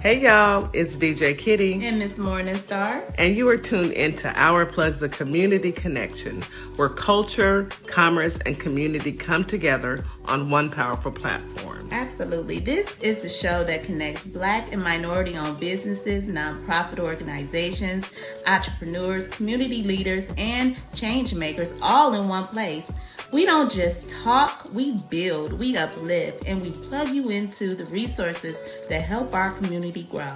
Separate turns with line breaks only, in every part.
Hey y'all, it's DJ Kitty.
And Miss Morningstar.
And you are tuned into Our Plugs, a community connection where culture, commerce, and community come together on one powerful platform.
Absolutely. This is a show that connects Black and minority-owned businesses, nonprofit organizations, entrepreneurs, community leaders, and change makers all in one place. We don't just talk, we build, we uplift, and we plug you into the resources that help our community grow.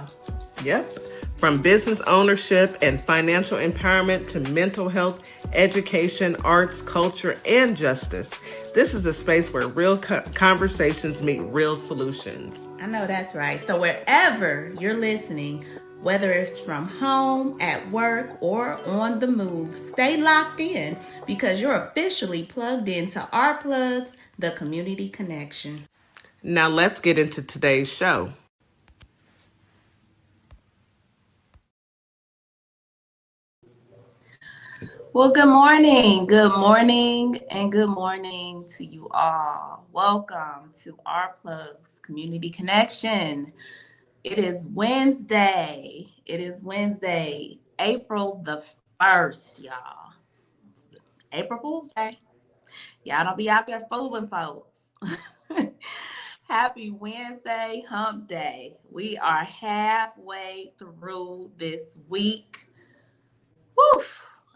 Yep. From business ownership and financial empowerment to mental health, education, arts, culture, and justice, this is a space where real conversations meet real solutions.
I know that's right. So wherever you're listening, whether it's from home, at work, or on the move, stay locked in because you're officially plugged into Our Plugs, the community connection.
Now let's get into today's show.
Well, good morning, and good morning to you all. Welcome to Our Plugs Community Connection. It is Wednesday. April the 1st, y'all. April Fool's Day. Y'all don't be out there fooling folks. Happy Wednesday, hump day. We are halfway through this week. Woo!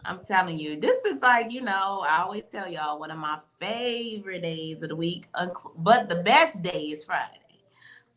I'm telling you, this is like, I always tell y'all one of my favorite days of the week, but the best day is Friday.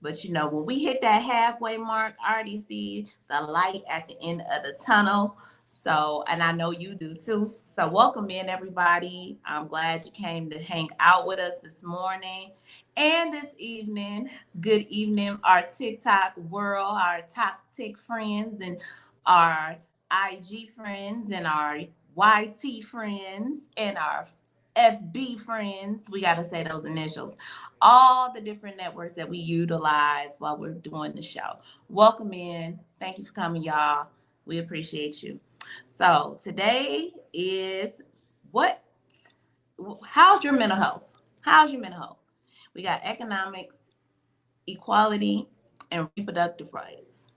But when we hit that halfway mark, I already see the light at the end of the tunnel. So, and I know you do too. So welcome in, everybody. I'm glad you came to hang out with us this morning and this evening. Good evening, our TikTok world, our top tick friends and our IG friends and our YT friends and our FB friends. We got to say those initials. All the different networks that we utilize while we're doing the show. Welcome in. Thank you for coming, y'all. We appreciate you. So today is how's your mental health? We got economics, equality, and reproductive rights.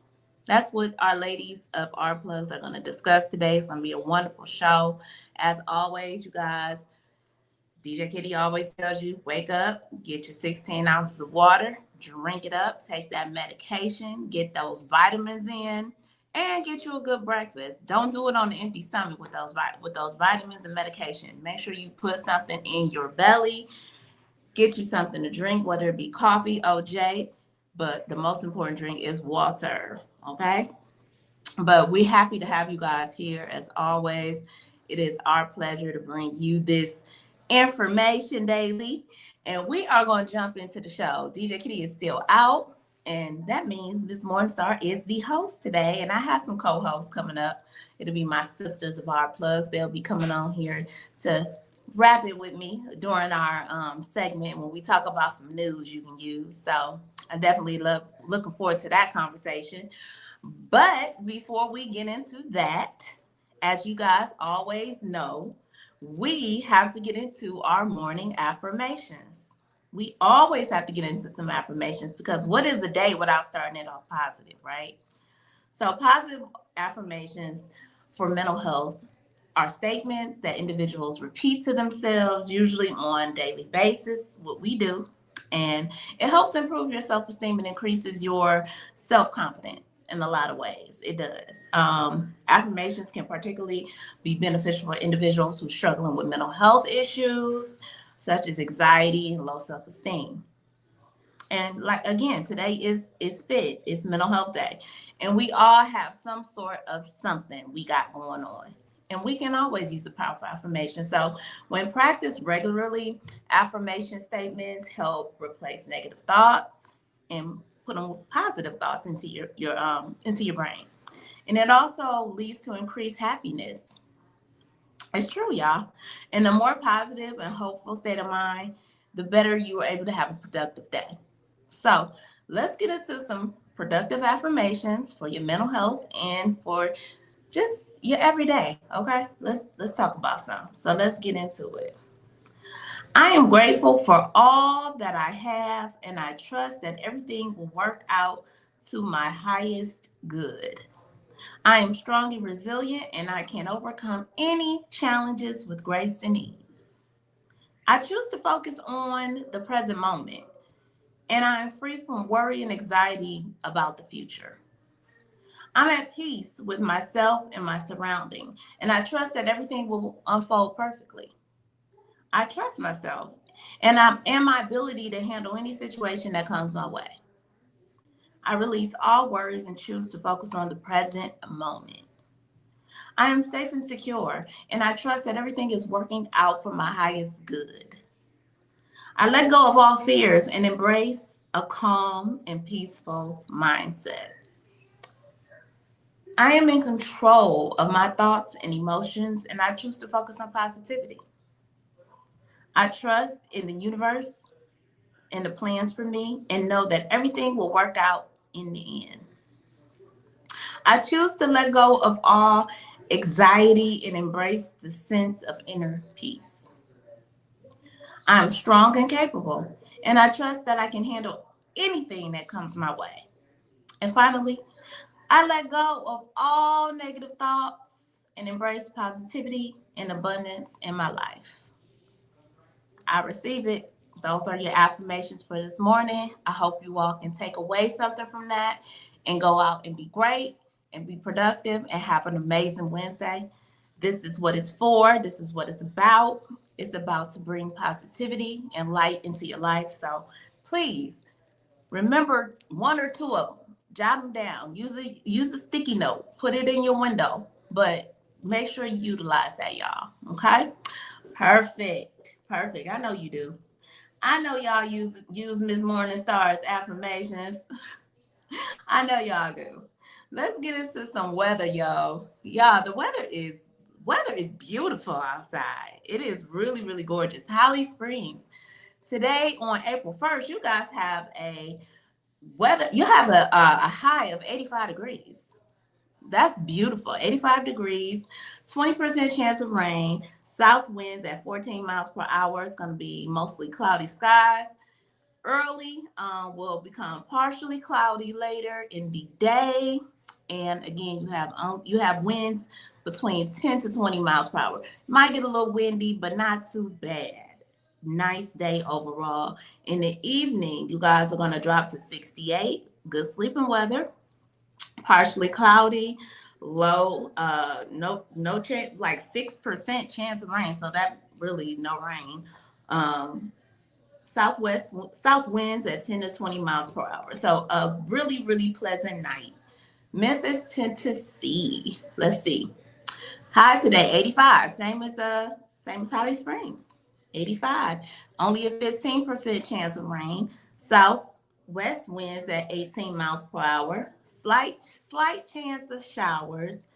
That's what our ladies of Our Plugs are going to discuss today. It's going to be a wonderful show. As always, you guys, DJ Kitty always tells you, wake up, get your 16 ounces of water, drink it up, take that medication, get those vitamins in, and get you a good breakfast. Don't do it on an empty stomach with those vitamins and medication. Make sure you put something in your belly. Get you something to drink, whether it be coffee, OJ, but the most important drink is water, okay? But we're happy to have you guys here as always. It is our pleasure to bring you this information daily. And we are going to jump into the show. DJ Kitty is still out. And that means Miss Morningstar is the host today. And I have some co-hosts coming up. It'll be my sisters of Our Plugs. They'll be coming on here to wrap it with me during our segment when we talk about some news you can use. So I definitely looking forward to that conversation. But before we get into that, as you guys always know, we have to get into our morning affirmations. We always have to get into some affirmations because what is a day without starting it off positive, right? So positive affirmations for mental health are statements that individuals repeat to themselves, usually on a daily basis, what we do. And it helps improve your self-esteem and increases your self-confidence in a lot of ways. It does. Affirmations can particularly be beneficial for individuals who are struggling with mental health issues, such as anxiety and low self-esteem. And like, again, today is FIT, it's Mental Health Day. And we all have some sort of something we got going on. And we can always use a powerful affirmation. So when practiced regularly, affirmation statements help replace negative thoughts and put them positive thoughts into your brain. And it also leads to increased happiness. It's true, y'all. And the more positive and hopeful state of mind, the better you are able to have a productive day. So let's get into some productive affirmations for your mental health and for just your everyday. Okay, let's talk about some. So let's get into it. I am grateful for all that I have, and I trust that everything will work out to my highest good. I am strong and resilient, and I can overcome any challenges with grace and ease. I choose to focus on the present moment, and I am free from worry and anxiety about the future. I'm at peace with myself and my surrounding, and I trust that everything will unfold perfectly. I trust myself and my ability to handle any situation that comes my way. I release all worries and choose to focus on the present moment. I am safe and secure, and I trust that everything is working out for my highest good. I let go of all fears and embrace a calm and peaceful mindset. I am in control of my thoughts and emotions, and I choose to focus on positivity. I trust in the universe and the plans for me and know that everything will work out in the end. I choose to let go of all anxiety and embrace the sense of inner peace. I'm strong and capable, and I trust that I can handle anything that comes my way. And finally, I let go of all negative thoughts and embrace positivity and abundance in my life. I receive it. Those are your affirmations for this morning. I hope you all can take away something from that and go out and be great and be productive and have an amazing Wednesday. This is what it's for. This is what it's about. It's about to bring positivity and light into your life. So please remember one or two of them. Jot them down. Use a sticky note. Put it in your window. But make sure you utilize that, y'all. Okay? Perfect. Perfect. I know you do. I know y'all use Miss Morningstar's affirmations. I know y'all do. Let's get into some weather, y'all. Y'all, the weather is beautiful outside. It is really, really gorgeous. Holly Springs. Today on April 1st, you guys have a high of 85 degrees. That's beautiful. 85 degrees, 20% chance of rain, south winds at 14 miles per hour. It's going to be mostly cloudy skies. Early will become partially cloudy later in the day. And again, you have winds between 10 to 20 miles per hour. Might get a little windy, but not too bad. Nice day overall. In the evening, you guys are going to drop to 68. Good sleeping weather. Partially cloudy, low, no chance, like 6% chance of rain. So that really no rain. Um, south winds at 10 to 20 miles per hour. So a really, really pleasant night. Memphis, Tennessee. Let's see. High today, 85. Same as Holly Springs. 85. Only a 15% chance of rain. Southwest winds at 18 miles per hour. Slight chance of showers.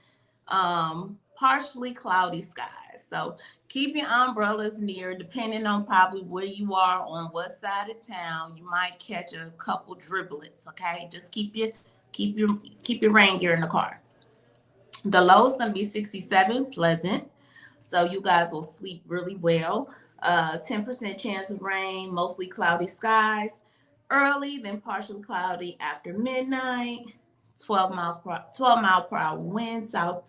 Partially cloudy skies. So keep your umbrellas near, depending on probably where you are on what side of town. You might catch a couple driblets. Okay, just keep your rain gear in the car. The low is going to be 67, pleasant. So you guys will sleep really well. 10% chance of rain, mostly cloudy skies. Early, then partially cloudy after midnight. 12 mile per hour wind, south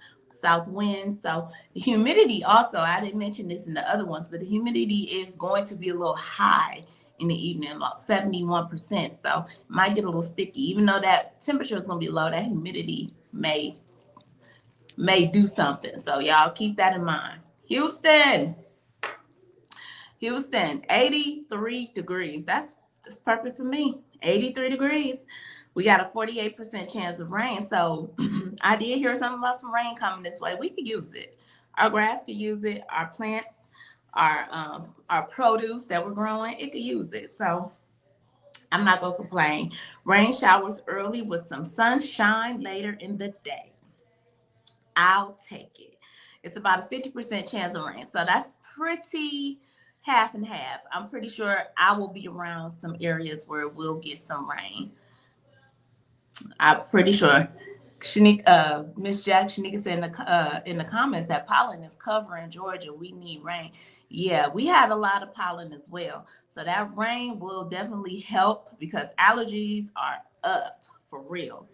wind. So the humidity also, I didn't mention this in the other ones, but the humidity is going to be a little high in the evening, about 71%. So it might get a little sticky. Even though that temperature is going to be low, that humidity may do something. So y'all keep that in mind. Houston, 83 degrees. That's perfect for me. 83 degrees. We got a 48% chance of rain. So I did hear something about some rain coming this way. We could use it. Our grass could use it. Our plants, our produce that we're growing, it could use it. So I'm not gonna complain. Rain showers early with some sunshine later in the day. I'll take it. It's about a 50% chance of rain. So that's pretty half and half. I'm pretty sure I will be around some areas where we'll get some rain. I'm pretty sure. Miss Jack Shanika said in the comments that pollen is covering Georgia. We need rain. Yeah, we had a lot of pollen as well. So that rain will definitely help because allergies are up for real.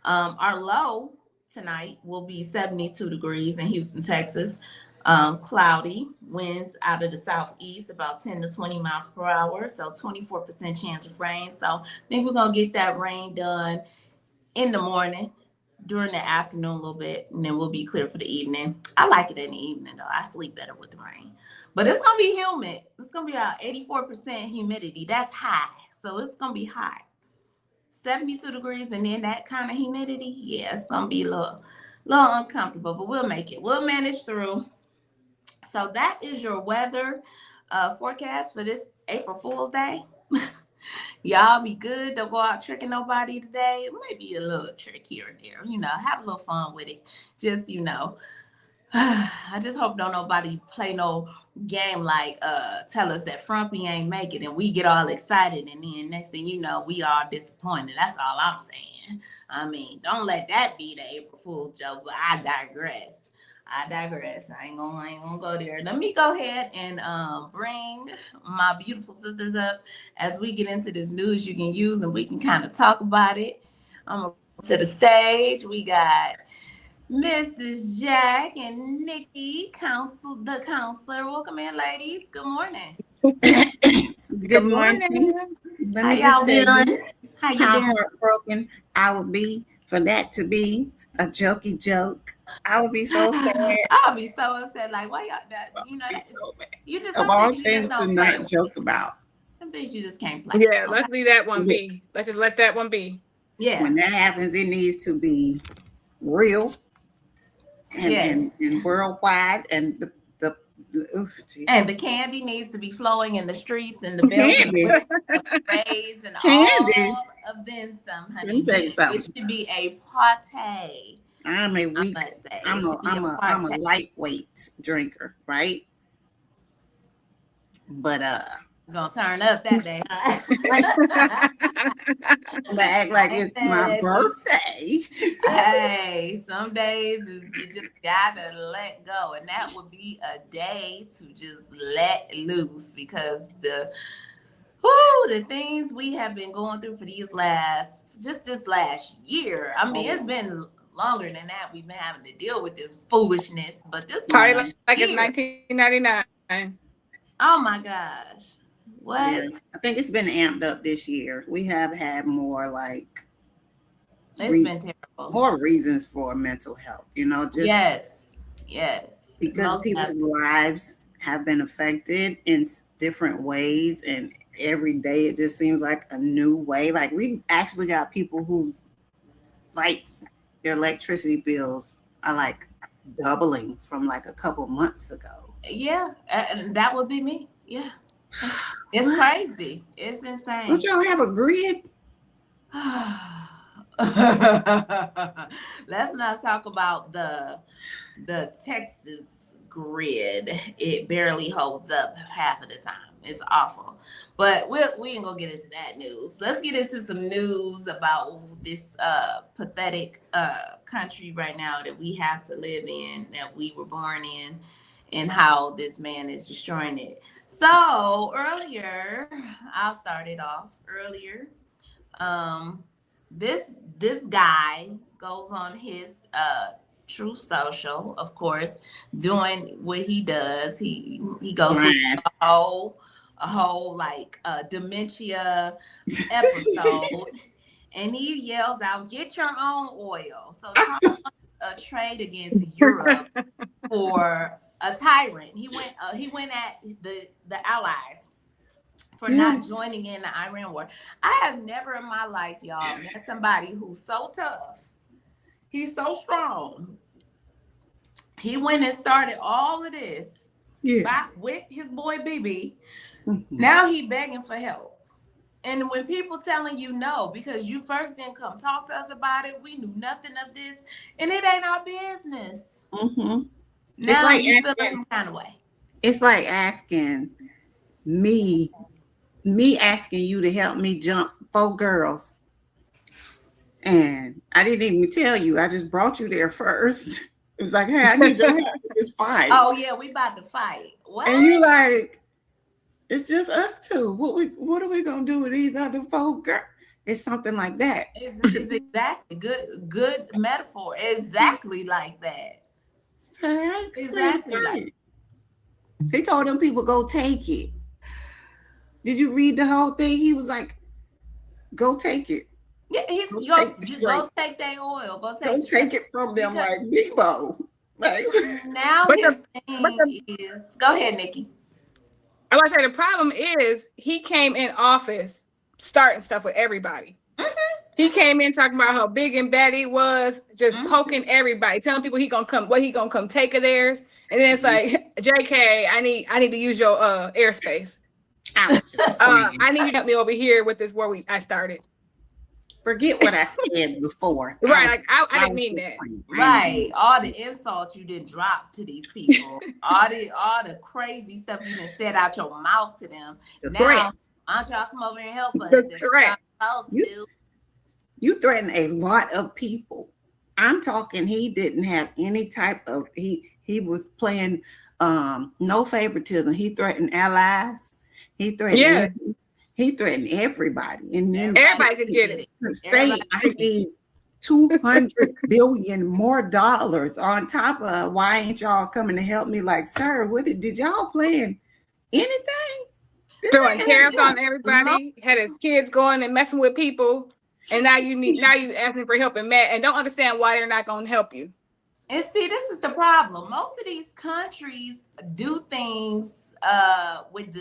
Our low tonight will be 72 degrees in Houston, Texas. Cloudy, winds out of the southeast about 10 to 20 miles per hour. So 24% chance of rain. So I think we're going to get that rain done in the morning, during the afternoon a little bit, and then we'll be clear for the evening. I like it in the evening though. I sleep better with the rain. But it's gonna be humid. It's gonna be about 84% humidity. That's high. So it's gonna be hot. 72 degrees and then that kind of humidity. Yeah, it's gonna be a little uncomfortable, but we'll make it. We'll manage through. So that is your weather forecast for this April Fool's Day. Y'all be good. Don't go out tricking nobody today. It might be a little trick here and there. Have a little fun with it. Just, I just hope don't nobody play no game like tell us that Frumpy ain't make it and we get all excited and then next thing you know, we all disappointed. That's all I'm saying. I mean, don't let that be the April Fool's joke, but I digress. I ain't gonna go there. Let me go ahead and bring my beautiful sisters up as we get into this news you can use and we can kind of talk about it. I'm gonna go to the stage. We got Mrs. Jack and Nikki, the counselor. Welcome in, ladies. Good morning.
Good morning. Let me
How y'all
just tell
doing?
you
How you
how
doing?
heartbroken I would be for that to be a jokey joke. I would be so sad.
I'll be so upset. Like, why y'all?
So bad.
You just
Of
some
all
things you just
things to
don't play
not
with.
joke about.
Some things you just can't play.
Yeah,
Okay?
let's leave that one be. Let's just let that one be.
Yeah.
When that happens, it needs to be real and worldwide and
and the candy needs to be flowing in the streets and the bells and
Candy.
whistles and parades and
Candy.
all of then some,
Let
honey.
me tell you
It
something.
should be a party.
I'm a
I
weak.
must say,
I'm a lightweight drinker, right? But
We're gonna turn up that day, huh?
I'm gonna act like it's my birthday.
Hey, some days you just gotta let go, and that would be a day to just let loose because the things we have been going through for this last year. I mean, it's been longer than that. We've been having to deal with this foolishness, but this
Like
year,
it's 1999.
Oh my gosh. What?
Yeah, I think it's been amped up this year. We have had more
It's been terrible.
More reasons for mental health, just
yes.
because people's lives have been affected in different ways, and every day it just seems like a new way. Like we actually got people whose lights, their electricity bills are like doubling from like a couple months ago.
Yeah, and that would be me. Yeah. It's crazy. It's insane.
Don't y'all have a grid?
Let's not talk about the Texas grid. It barely holds up half of the time. It's awful. But we ain't gonna get into that news. Let's get into some news about this pathetic country right now that we have to live in, that we were born in, and how this man is destroying it. So earlier, I'll start it off earlier. This guy goes on his Truth Social, of course, doing what he does. He goes through a whole like dementia episode, and he yells out, "Get your own oil!" So Trump a trade against Europe for a tyrant. He went at the allies for not joining in the Iran war. I have never in my life, y'all, met somebody who's so tough. He's so strong. He went and started all of this with his boy BB. Now he begging for help. And when people telling you no, because you first didn't come talk to us about it, we knew nothing of this, and it ain't our business. Now like you feel some kind of way.
It's like asking me asking you to help me jump 4 girls. And I didn't even tell you. I just brought you there first. It was like, hey, I need your help in this fight.
Oh, yeah, we about to fight. What?
And you like, it's just us two. What are we going to do with these other 4 girls? It's something like that.
It's exactly good metaphor. Exactly like that. Exactly like.
He told them people go take it. Did you read the whole thing? He was like, "Go take it.
Yeah,
Go
you
straight.
go take their oil.
Go take it from them like Debo." Like,
now
But
his
but
thing is, go ahead, Nikki.
I want to say the problem is he came in office starting stuff with everybody. He came in talking about how big and bad he was, just poking everybody, telling people he gonna come take of theirs, and then it's like, JK, I need to use your airspace.
I was just
I need you to help me over here with this where I started.
forget what I said before.
Right, I didn't mean that.
Right, all the insults you did drop to these people, all the crazy stuff you done said out your mouth to them.
The
now,
threats.
why don't y'all come over and help us?
The threat.
You threaten a lot of people. I'm talking. He didn't have any type of. He was playing no favoritism. He threatened allies. He threatened. He threatened everybody, and then
everybody could get it.
Say, I need $200 billion more dollars on top of. Why ain't y'all coming to help me? Like, sir, what did y'all plan anything?
Throwing tariffs on everybody. Had his kids going and messing with people, and now you asking for help and mad and don't understand why they're not going to help you.
And see, this is the problem. Most of these countries do things with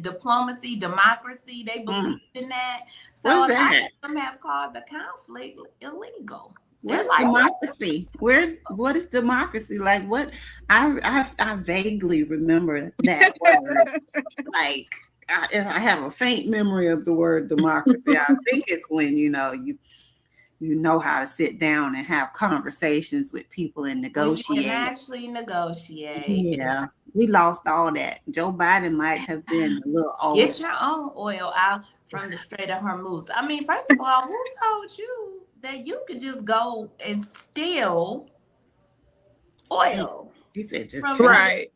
diplomacy, democracy. They believe in that. So
What's that?
some have called the conflict illegal.
Where's democracy? What is democracy? Like what? I vaguely remember that word. Like I have a faint memory of the word democracy. I think it's when you know how to sit down and have conversations with people and negotiate.
You can actually negotiate.
Yeah, we lost all that. Joe Biden might have been a little old.
Get your own oil out from the Strait of Hormuz. I mean, first of all, who told you that you could just go and steal oil?
He said just
right.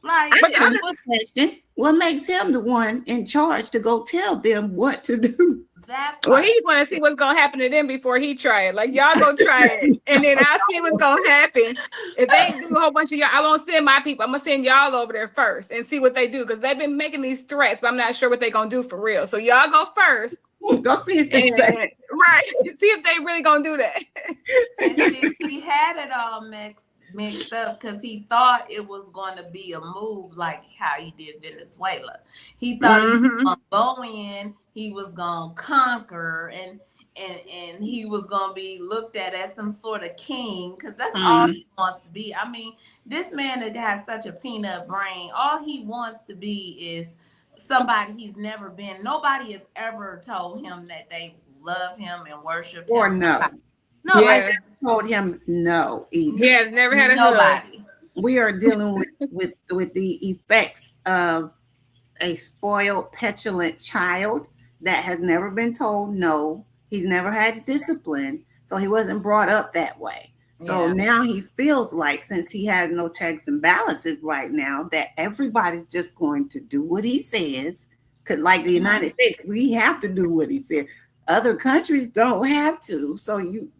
Like,
I got a question. What makes him the one in charge to go tell them what to do?
Well, he's going to see what's going to happen to them before he try it. Like, y'all go try it, and then I'll see what's going to happen. If they do a whole bunch of y'all, I won't send my people. I'm going to send y'all over there first and see what they do, because they've been making these threats, but I'm not sure what they're going to do for real. So y'all go first.
Go see if they say.
Right. See if they really going to do that.
And see, he had it all mixed up because he thought it was going to be a move like how he did Venezuela. He thought he was going to go in, he was going to conquer, and he was going to be looked at as some sort of king, because that's all he wants to be. I mean, this man that has such a peanut brain, all he wants to be is somebody he's never been. Nobody has ever told him that they love him and worship him.
Or no.
No,
I never told him no either.
Yeah, never had
nobody.
We are dealing with the effects of a spoiled, petulant child that has never been told no. He's never had discipline, so he wasn't brought up that way. So now he feels like, since he has no checks and balances right now, that everybody's just going to do what he says. Because like the United States, we have to do what he said. Other countries don't have to. So you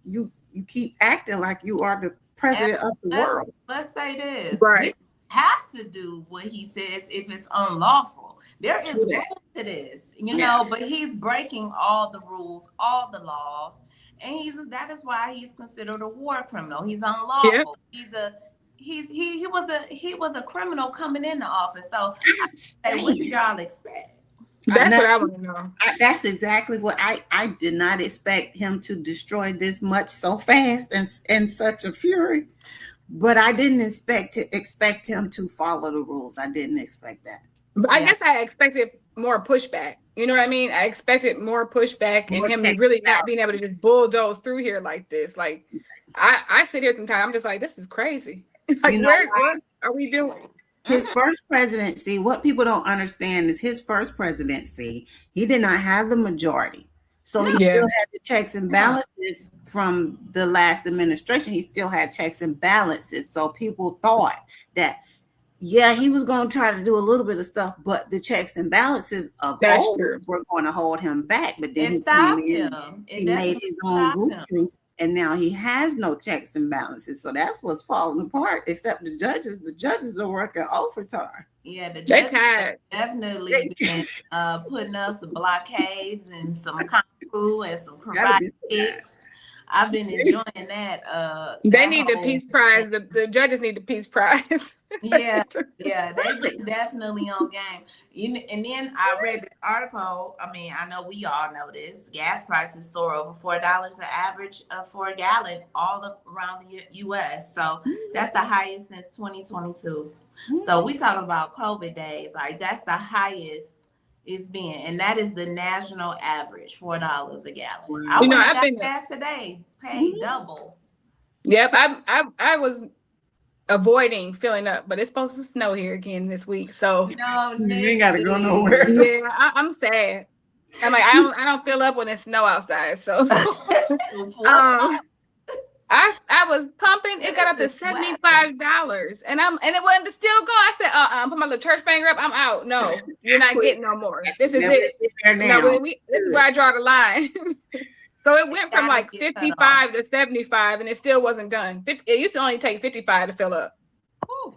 keep acting like you are the president of the world.
Let's say this.
Right.
We have to do what he says if it's unlawful. There is rules to this, know, but he's breaking all the rules, all the laws. And that is why he's considered a war criminal. He's unlawful. Yep. He was a criminal coming into office. So I say, what did y'all expect?
That's what I want to know.
That's exactly what I did not expect him to destroy this much so fast and in such a fury. But I didn't expect him to follow the rules. I didn't expect that.
But I guess I expected more pushback. You know what I mean? I expected more pushback and him really not being able to just bulldoze through here like this. Like I sit here sometimes, I'm just like, this is crazy. Like, what are we doing?
His first presidency, what people don't understand is his first presidency, he did not have the majority. So he still had the checks and balances from the last administration. He still had checks and balances. So people thought that Yeah, he was going to try to do a little bit of stuff, but the checks and balances of
That's
old
true.
were going to hold him back. But then
It
he came
stopped
in,
him. It
he made
definitely
his own
stopped
group
him.
troop, and now he has no checks and balances. So that's what's falling apart, except the judges. The judges are working overtime.
Yeah, the
They
judges have
tired.
definitely been putting up some blockades and some kung fu and some
Gotta
karate
be
kicks. I've been enjoying that.
They
That
need the
whole
peace prize. The judges need the peace prize.
yeah, they definitely on game. And then I read this article. I mean, I know we all know this. Gas prices soar over $4 an average for a gallon all around the U.S. So that's the highest since 2022. So we talk about COVID days. Like that's the highest it's been, and that is the national average, $4 a gallon.
Wow.
I
You know,
went and
I've
got
been.
gas today, paid double.
Yep, I was avoiding filling up, but it's supposed to snow here again this week. So
No,
You ain't got to go nowhere.
yeah, I'm sad. I'm like, I don't fill up when it's snow outside. So I was pumping. It got up to $75, and it wasn't to still go. I said, put my little church finger up. I'm out. No, you're not getting no more. This is it. No, this is where I draw the line. So it went from like 55 to 75, and it still wasn't done. It used to only take 55 to fill up.
Whew.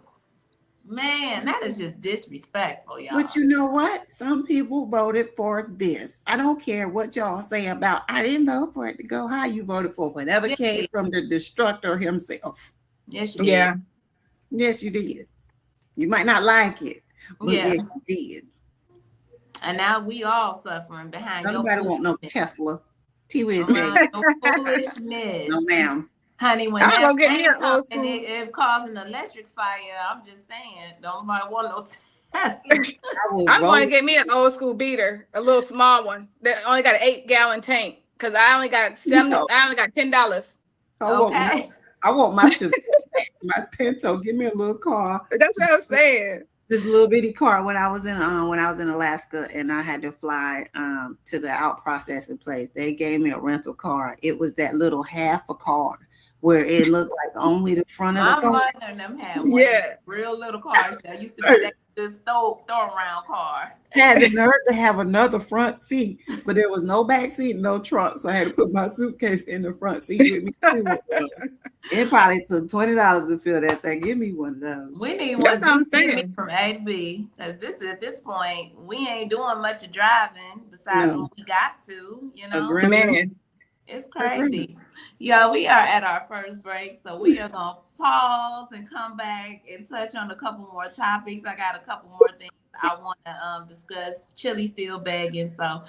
Man, that is just disrespectful, y'all.
But you know what? Some people voted for this. I don't care what y'all say about, I didn't vote for it to go high. You voted for whatever came from the destructor himself.
Yes, you did.
Yeah.
Yes, you did. You might not like it, but yes, you did.
And now we all suffering behind
Nobody
your
want no Tesla. T-Wiz said,
foolishness.
no, ma'am.
Honey, when
I'm gonna
that
get me
rain
an
comes
old
and
school.
it causing an electric fire, I'm just saying, nobody want no Tesla.
I'm going to get me an old school beater, a little small one that only got an 8-gallon tank, because I only got $10.
I want my my Pinto. Give me a little car.
That's what I'm saying.
This little bitty car when I was in Alaska and I had to fly to the out processing place. They gave me a rental car. It was that little half a car where it looked like only the front of the car.
My mother and them had one of those real little cars that used to be that just throw around car.
Had the nerve to have another front seat, but there was no back seat, no trunk. So I had to put my suitcase in the front seat with me. It probably took $20 to fill that thing. Give me one of those.
We need one from A to B, because at this point we ain't doing much of driving besides what we got to, you know.
Man.
It's crazy. Yeah, we are at our first break, so we are gonna pause and come back and touch on a couple more topics. I got a couple more things I want to discuss. Chili still begging, so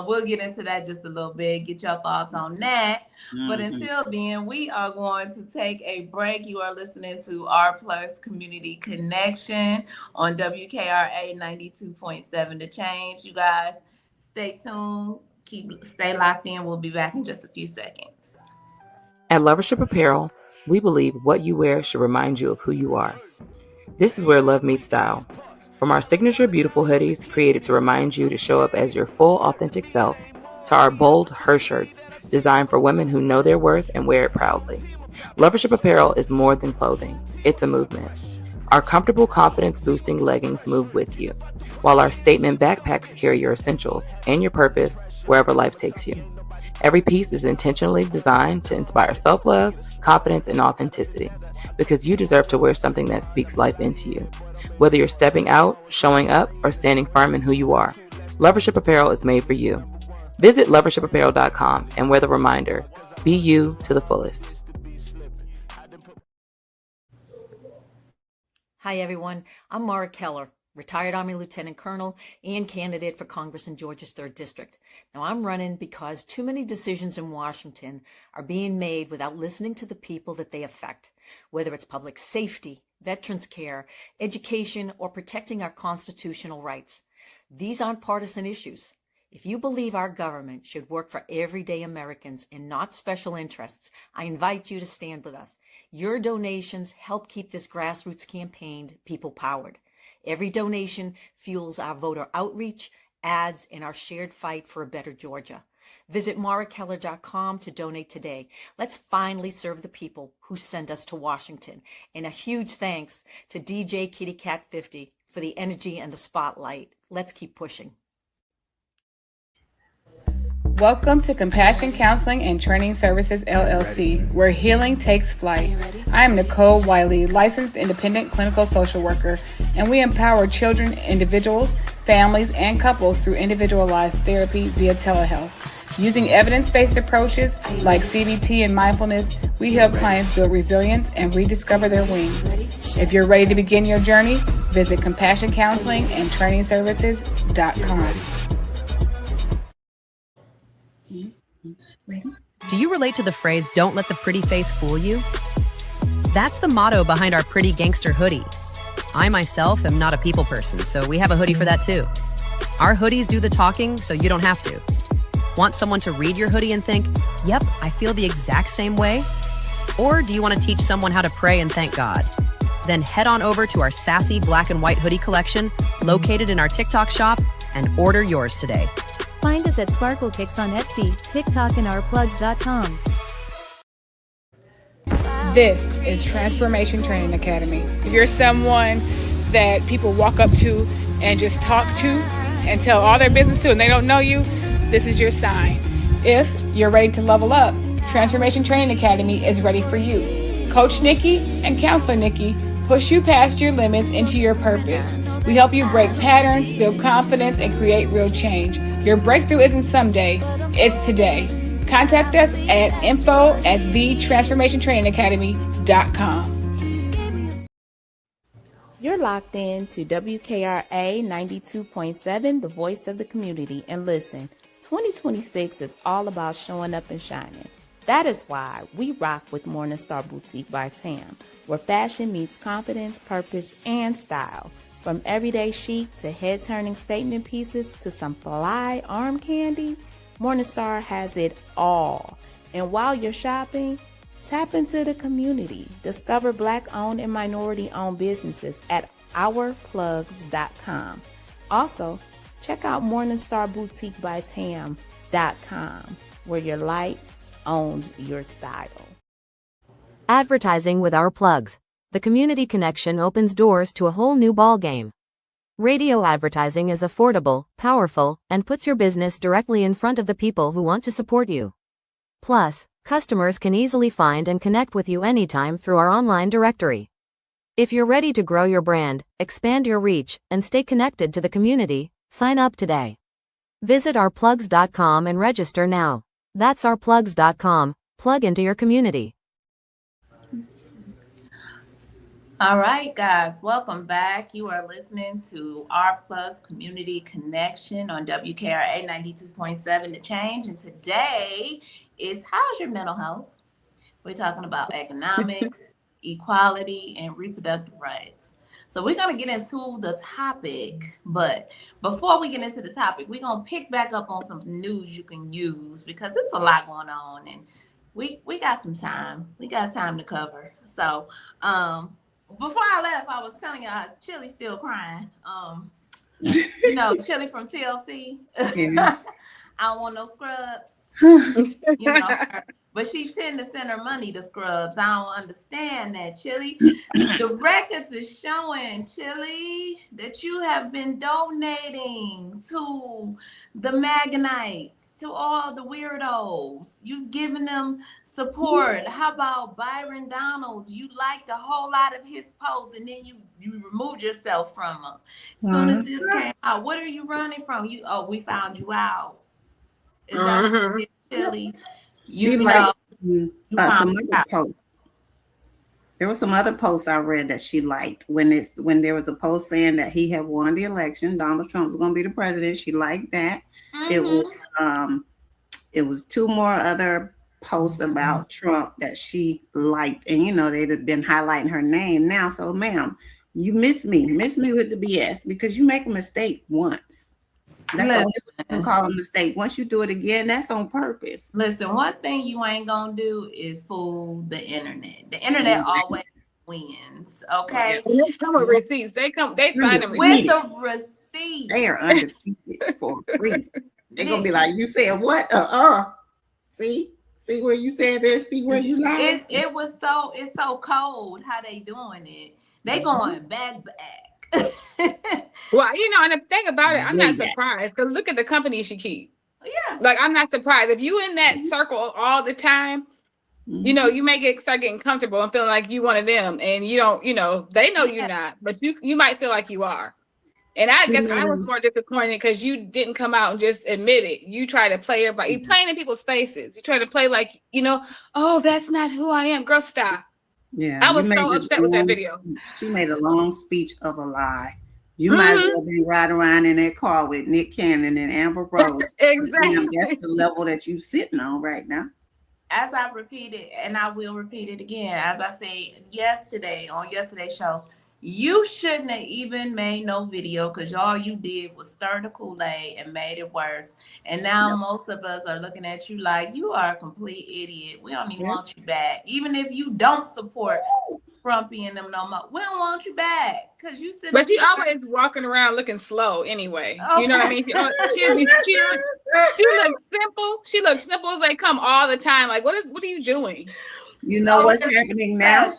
we'll get into that just a little bit. Get your thoughts on that. But until then, we are going to take a break. You are listening to R Plus Community Connection on WKRA 92.7 The Change. You guys, stay tuned. Stay locked in. We'll be back in just a few seconds.
At Lovership Apparel, we believe what you wear should remind you of who you are. This is where love meets style. From our signature beautiful hoodies created to remind you to show up as your full authentic self, to our bold her shirts designed for women who know their worth and wear it proudly. Lovership Apparel is more than clothing. It's a movement. Our comfortable, confidence-boosting leggings move with you, while our statement backpacks carry your essentials and your purpose wherever life takes you. Every piece is intentionally designed to inspire self-love, confidence, and authenticity, because you deserve to wear something that speaks life into you. Whether you're stepping out, showing up, or standing firm in who you are, Lovership Apparel is made for you. Visit lovershipapparel.com and wear the reminder, be you to the fullest.
Hi, everyone. I'm Mara Keller, retired Army Lieutenant Colonel and candidate for Congress in Georgia's 3rd District. Now, I'm running because too many decisions in Washington are being made without listening to the people that they affect, whether it's public safety, veterans care, education, or protecting our constitutional rights. These aren't partisan issues. If you believe our government should work for everyday Americans and not special interests, I invite you to stand with us. Your donations help keep this grassroots campaign people-powered. Every donation fuels our voter outreach, ads, and our shared fight for a better Georgia. Visit marakeller.com to donate today. Let's finally serve the people who send us to Washington. And a huge thanks to DJ Kitty Cat 50 for the energy and the spotlight. Let's keep pushing.
Welcome to Compassion Counseling and Training Services, LLC, where healing takes flight. I am Nicole Wiley, licensed independent clinical social worker, and we empower children, individuals, families, and couples through individualized therapy via telehealth. Using evidence-based approaches like CBT and mindfulness, we help clients build resilience and rediscover their wings. If you're ready to begin your journey, visit CompassionCounselingAndTrainingServices.com.
Do you relate to the phrase, "Don't let the pretty face fool you"? That's the motto behind our Pretty Gangster hoodie. I myself am not a people person, so we have a hoodie for that too. Our hoodies do the talking, so you don't have to. Want someone to read your hoodie and think, "Yep, I feel the exact same way"? Or do you want to teach someone how to pray and thank God? Then head on over to our sassy black and white hoodie collection located in our TikTok shop and order yours today.
Find us at Sparkle Kicks on Etsy, TikTok, and ourplugs.com.
This is Transformation Training Academy. If you're someone that people walk up to and just talk to and tell all their business to and they don't know you, this is your sign. If you're ready to level up, Transformation Training Academy is ready for you. Coach Nikki and Counselor Nikki push you past your limits into your purpose. We help you break patterns, build confidence, and create real change. Your breakthrough isn't someday, it's today. Contact us at info@thetransformationtrainingacademy.com.
You're locked in to WKRA 92.7, the voice of the community. And listen, 2026 is all about showing up and shining. That is why we rock with Morningstar Boutique by Tam, where fashion meets confidence, purpose, and style. From everyday chic to head-turning statement pieces to some fly arm candy, Morningstar has it all. And while you're shopping, tap into the community. Discover Black-owned and minority-owned businesses at ourplugs.com. Also, check out MorningstarBoutiqueByTam.com, where your light owns your style.
Advertising with Our Plugs. The community connection opens doors to a whole new ballgame. Radio advertising is affordable, powerful, and puts your business directly in front of the people who want to support you. Plus, customers can easily find and connect with you anytime through our online directory. If you're ready to grow your brand, expand your reach, and stay connected to the community, sign up today. Visit ourplugs.com and register now. That's ourplugs.com. Plug into your community.
All right, guys, welcome back. You are listening to Our Plus Community Connection on WKRA 92.7 The Change. And today is how's your mental health? We're talking about economics, equality, and reproductive rights. So we're going to get into the topic. But before we get into the topic, we're going to pick back up on some news you can use because there's a lot going on. And we got some time. We got time to cover. So, before I left, I was telling y'all Chili's still crying. Chili from TLC.
Yeah.
I don't want no scrubs. But she tend to send her money to scrubs. I don't understand that, Chili. The records is showing, Chili, that you have been donating to the Maganites, to all the weirdos. You've given them support. How about Byron Donald? You liked a whole lot of his posts and then you removed yourself from him. As soon as this came out, what are you running from? We found you out. Is that Chili?
She liked some other posts. There were some other posts I read that she liked when there was a post saying that he had won the election. Donald Trump was going to be the president. She liked that. It was two more other posts about Trump that she liked, and they'd have been highlighting her name now. So, ma'am, you miss me with the BS because you make a mistake once. That's all you can call a mistake. Once you do it again, that's on purpose.
Listen, one thing you ain't gonna do is fool the internet. The internet always wins. Okay.
And they come with receipts. They sign them
with
receipts.
the receipts.
They are undefeated for a reason. They're gonna be like, you said what? See where you said this, see where you lied.
It's so cold how they doing it. They going back.
Well, and the thing about it, I'm not surprised because look at the company she keep.
Yeah.
Like, I'm not surprised if you in that circle all the time. You may start getting comfortable and feeling like you one of them, and you don't. They know you're not, but you might feel like you are. And I guess I was more disappointed because you didn't come out and just admit it. You try to play everybody. You playing in people's faces. You try to play like, oh, that's not who I am. Girl, stop.
Yeah.
I was so upset with that video.
She made a long speech of a lie. You might as well be riding around in that car with Nick Cannon and Amber Rose.
Exactly.
That's the level that you're sitting on right now.
As I repeated, and I will repeat it again, as I said yesterday on yesterday's shows, you shouldn't have even made no video because all you did was stir the Kool-Aid and made it worse. And now most of us are looking at you like you are a complete idiot. We don't even want you back. Even if you don't support Trumpy and them no more, we don't want you back because you said.
But she always walking around looking slow anyway.
Okay.
You know what I mean? She looks simple. She looks simple as they come all the time. Like, what are you doing?
You know what's happening now?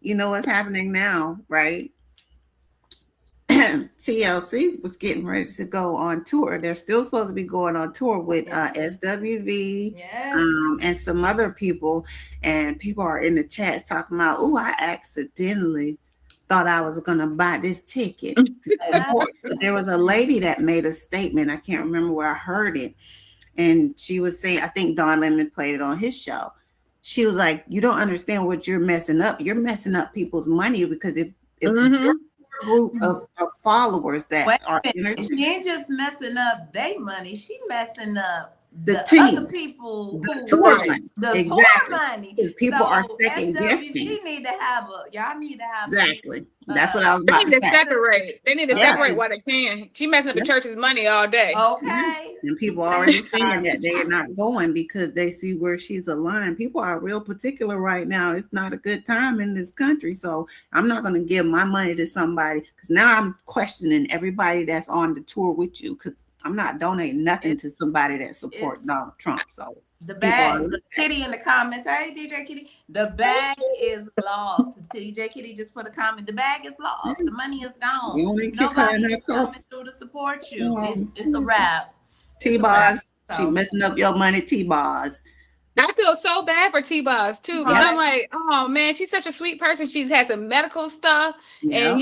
You know what's happening now, right? TLC was getting ready to go on tour. They're still supposed to be going on tour with SWV and some other people. And people are in the chats talking about, oh, I accidentally thought I was going to buy this ticket. There was a lady that made a statement. I can't remember where I heard it. And she was saying, I think Don Lemon played it on his show. She was like, you don't understand what you're messing up. You're messing up people's money because if you're a group of followers that are
she ain't just messing up their money, she messing up
the
other people
the tour
money.
Because people are second guessing.
Y'all need to have
exactly. That's what I was about to say.
They need to separate what they can. She messing up the church's money all day.
Okay.
And people are already saying that they are not going because they see where she's aligned. People are real particular right now. It's not a good time in this country. So I'm not going to give my money to somebody because now I'm questioning everybody that's on the tour with you because I'm not donating nothing to somebody that supports Donald Trump. So
the bag, Kitty in the comments. Hey, DJ Kitty, the bag is lost. DJ Kitty just put a comment. The bag is lost. The money is gone. Nobody is coming through to support you. It's a wrap.
T-Boz, she messing up your money, T-Boz.
I feel so bad for T-Boz too, because I'm like, oh man, she's such a sweet person. She's had some medical stuff, and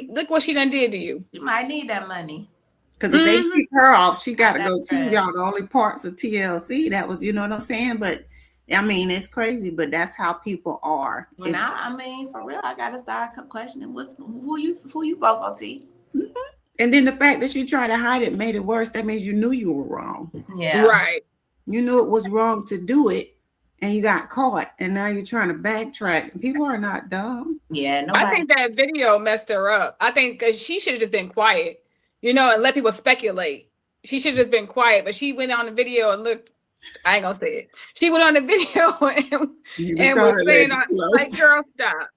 look what she done did to you.
You might need that money.
Because if they kick her off, she got to go too. Y'all, the only parts of TLC that was, you know what I'm saying? But I mean, it's crazy, but that's how people are.
Well, now, I mean, for real, I gotta start questioning who you both on T.
And then the fact that she tried to hide it made it worse. That means you knew you were wrong.
Yeah,
right.
You knew it was wrong to do it, and you got caught, and now you're trying to backtrack. People are not dumb.
Yeah,
I think that video messed her up. I think because she should have just been quiet. And let people speculate. She should have just been quiet, but she went on the video and looked. I ain't gonna say it. She went on the video and was saying, like, girl, stop.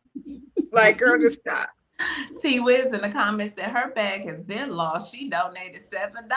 Like, girl, just stop.
T Wiz in the comments said her bag has been lost. She donated $7.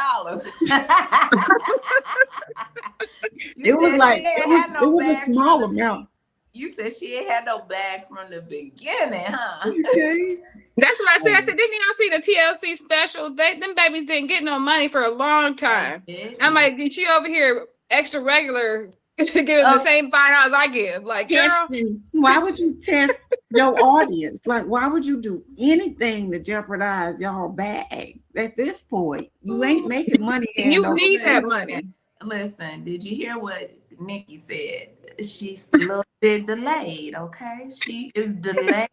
It was a small amount.
You said she ain't had no bag from the beginning, huh?
Okay.
That's what I said. I said, didn't y'all see the TLC special? Them babies didn't get no money for a long time. I'm like, she over here extra regular, giving the same $5 I give. Like,
testing. Why would you test your audience? Like, why would you do anything to jeopardize your bag at this point? You ain't making money.
You need that money.
Listen, did you hear what Nikki said? She's a little bit delayed, okay? She is delayed.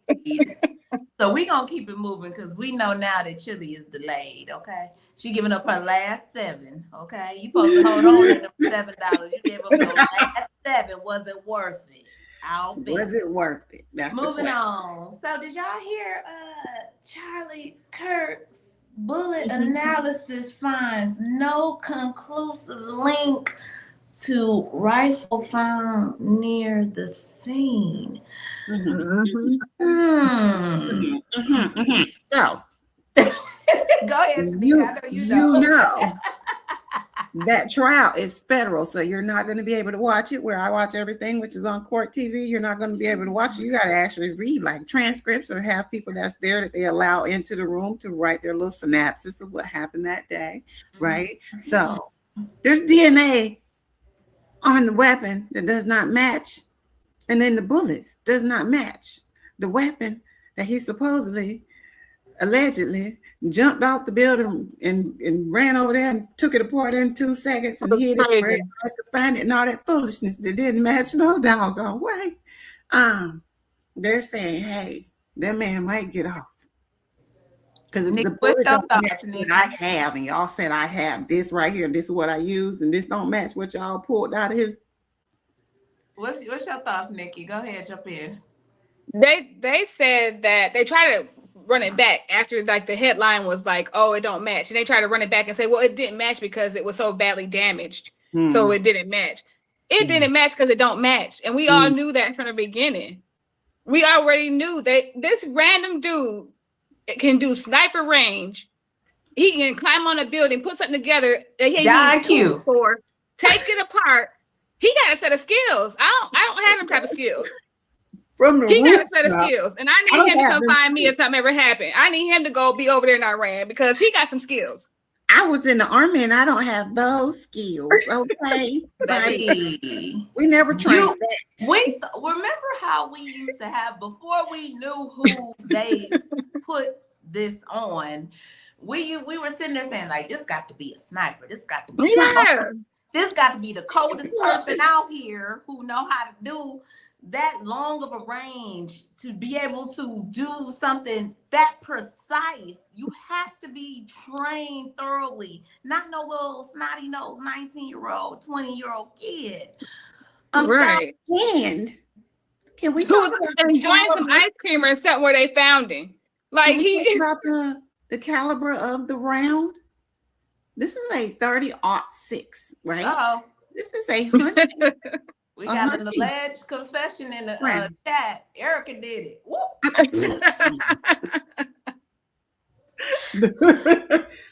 So we're going to keep it moving because we know now that Chili is delayed, okay? She giving up her last $7, okay? You supposed to hold on to them $7. You gave up your last $7. Was it worth it?
Was it worth it? That's
moving on. So did y'all hear Charlie Kirk's bullet analysis finds no conclusive link to rifle found near the scene?
So
go ahead, Shamika. I know you know.
that trial is federal, so you're not going to be able to watch it where I watch everything, which is on court TV. You're not going to be able to watch it. You got to actually read like transcripts or have people that's there that they allow into the room to write their little synopsis of what happened that day, right? So there's DNA on the weapon that does not match, and then the bullets does not match the weapon that he supposedly, allegedly jumped off the building and ran over there and took it apart in 2 seconds and hid it where I could find it and all that foolishness that didn't match no doggone way. They're saying, hey, that man might get off. Because the bullet don't match what I have, and y'all said I have this right here, and this is what I used, and this don't match what y'all pulled out of his.
What's your thoughts, Nikki? Go ahead, jump in.
They said that they try to run it back after like the headline was like, oh, it don't match, and they try to run it back and say, well, it didn't match because it was so badly damaged, so it didn't match. It didn't match because it don't match, and we all knew that from the beginning. We already knew that this random dude can do sniper range. He can climb on a building, put something together that he needs tools for, take it apart. He got a set of skills. I don't have them type of skills. He got a set of skills, and I need him to come find me if something ever happened. I need him to go be over there in Iran because he got some skills.
I was in the army and I don't have those skills. Okay, we never trained that.
We remember how we used to have before we knew who they put this on. We were sitting there saying like, this got to be a sniper. This got to be this got to be the coldest person out here who know how to do that long of a range to be able to do something that precise. You have to be trained thoroughly, not no little snotty nose 19-year-old, 20-year-old kid.
Right.
And can we
talk about enjoying some ice cream or something where they found him? Like
he about the caliber of the round. This is a 30-06, right?
Uh-oh.
This is a hunting.
We got an alleged confession in the chat. Erica did it.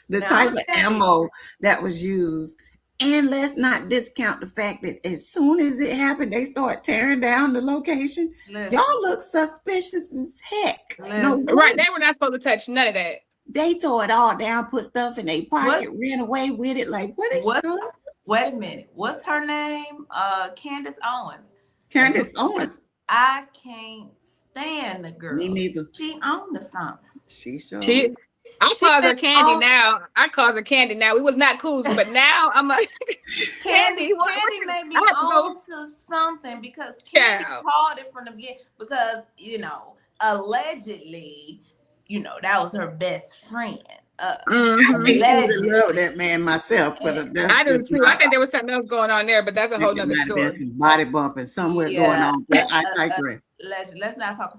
The type of ammo that was used. And let's not discount the fact that as soon as it happened, they start tearing down the location. Y'all look suspicious as heck.
No, right, they were not supposed to touch none of that.
They tore it all down, put stuff in their pocket, ran away with it. Like, what is she?
Wait a minute. What's her name? Candace Owens.
Candace Owens.
I can't stand the girl.
Me neither.
She owned something.
She sure.
I call her Candy now. I call her Candy now. We was not cool, but now I'm like
Candy. Candy made me own to something because Candy called it from the beginning because allegedly, that was her best friend.
I think I was in love with that man myself, but
I do too. I think there was something else going on there, but that's a whole nother story.
Some body bumping somewhere going on. But I digress.
Let's not talk.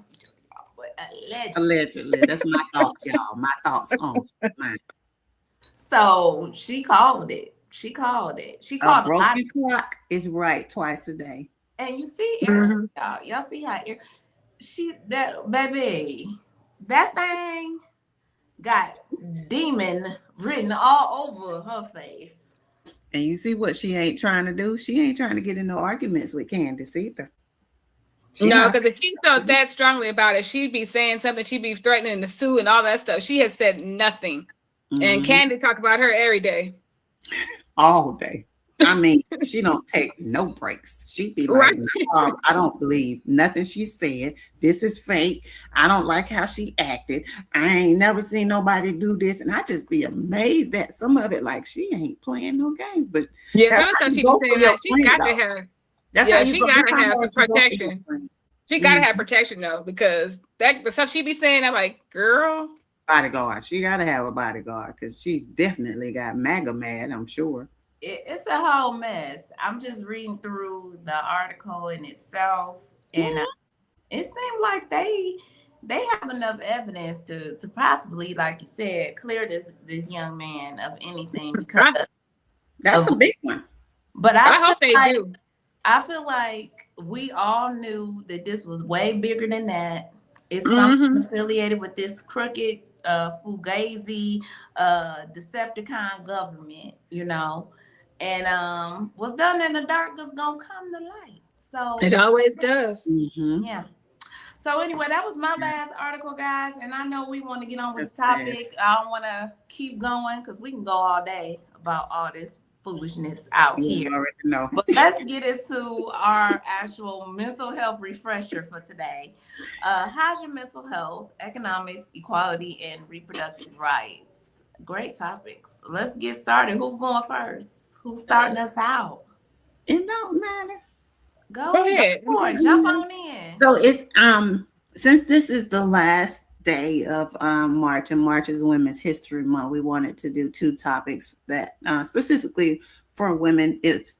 Allegedly, that's my thoughts, y'all. My thoughts on mine.
So she called it. She called
a broken clock is right twice a day.
And you see, y'all see how that thing got demon written all over her face.
And you see what she ain't trying to do? She ain't trying to get into arguments with Candace either.
No, because if she felt that strongly about it, she'd be saying something, she'd be threatening to sue and all that stuff. She has said nothing. And Candy talk about her every day.
All day. I mean, she don't take no breaks. She'd be like, no, I don't believe nothing she said. This is fake. I don't like how she acted. I ain't never seen nobody do this. And I just be amazed at some of it. Like, she ain't playing no games. But
that's how she be saying that. She got to have. She gotta have some protection. She gotta have protection though, because the stuff she be saying, I'm like, girl.
Bodyguard. She gotta have a bodyguard because she definitely got MAGA mad, I'm sure.
It's a whole mess. I'm just reading through the article in itself, and it seemed like they have enough evidence to possibly, like you said, clear this young man of anything because
that's a big one.
But
I hope they do.
I feel like we all knew that this was way bigger than that. It's something affiliated with this crooked, fugazi, Decepticon government, And what's done in the dark is gonna come to light. So
It always does.
yeah. So anyway, that was my last article, guys. And I know we want to get on with
That's
the topic. I don't want to keep going because we can go all day about all this foolishness out here.
You already know.
But let's get into our actual mental health refresher for today. How's your mental health, economics, equality, and reproductive rights? Great topics. Let's get started. Who's going first? Who's starting us out?
It don't matter.
Go ahead. Jump on in.
So it's since this is the last day of March, and March is Women's History Month, we wanted to do two topics that specifically for women. It's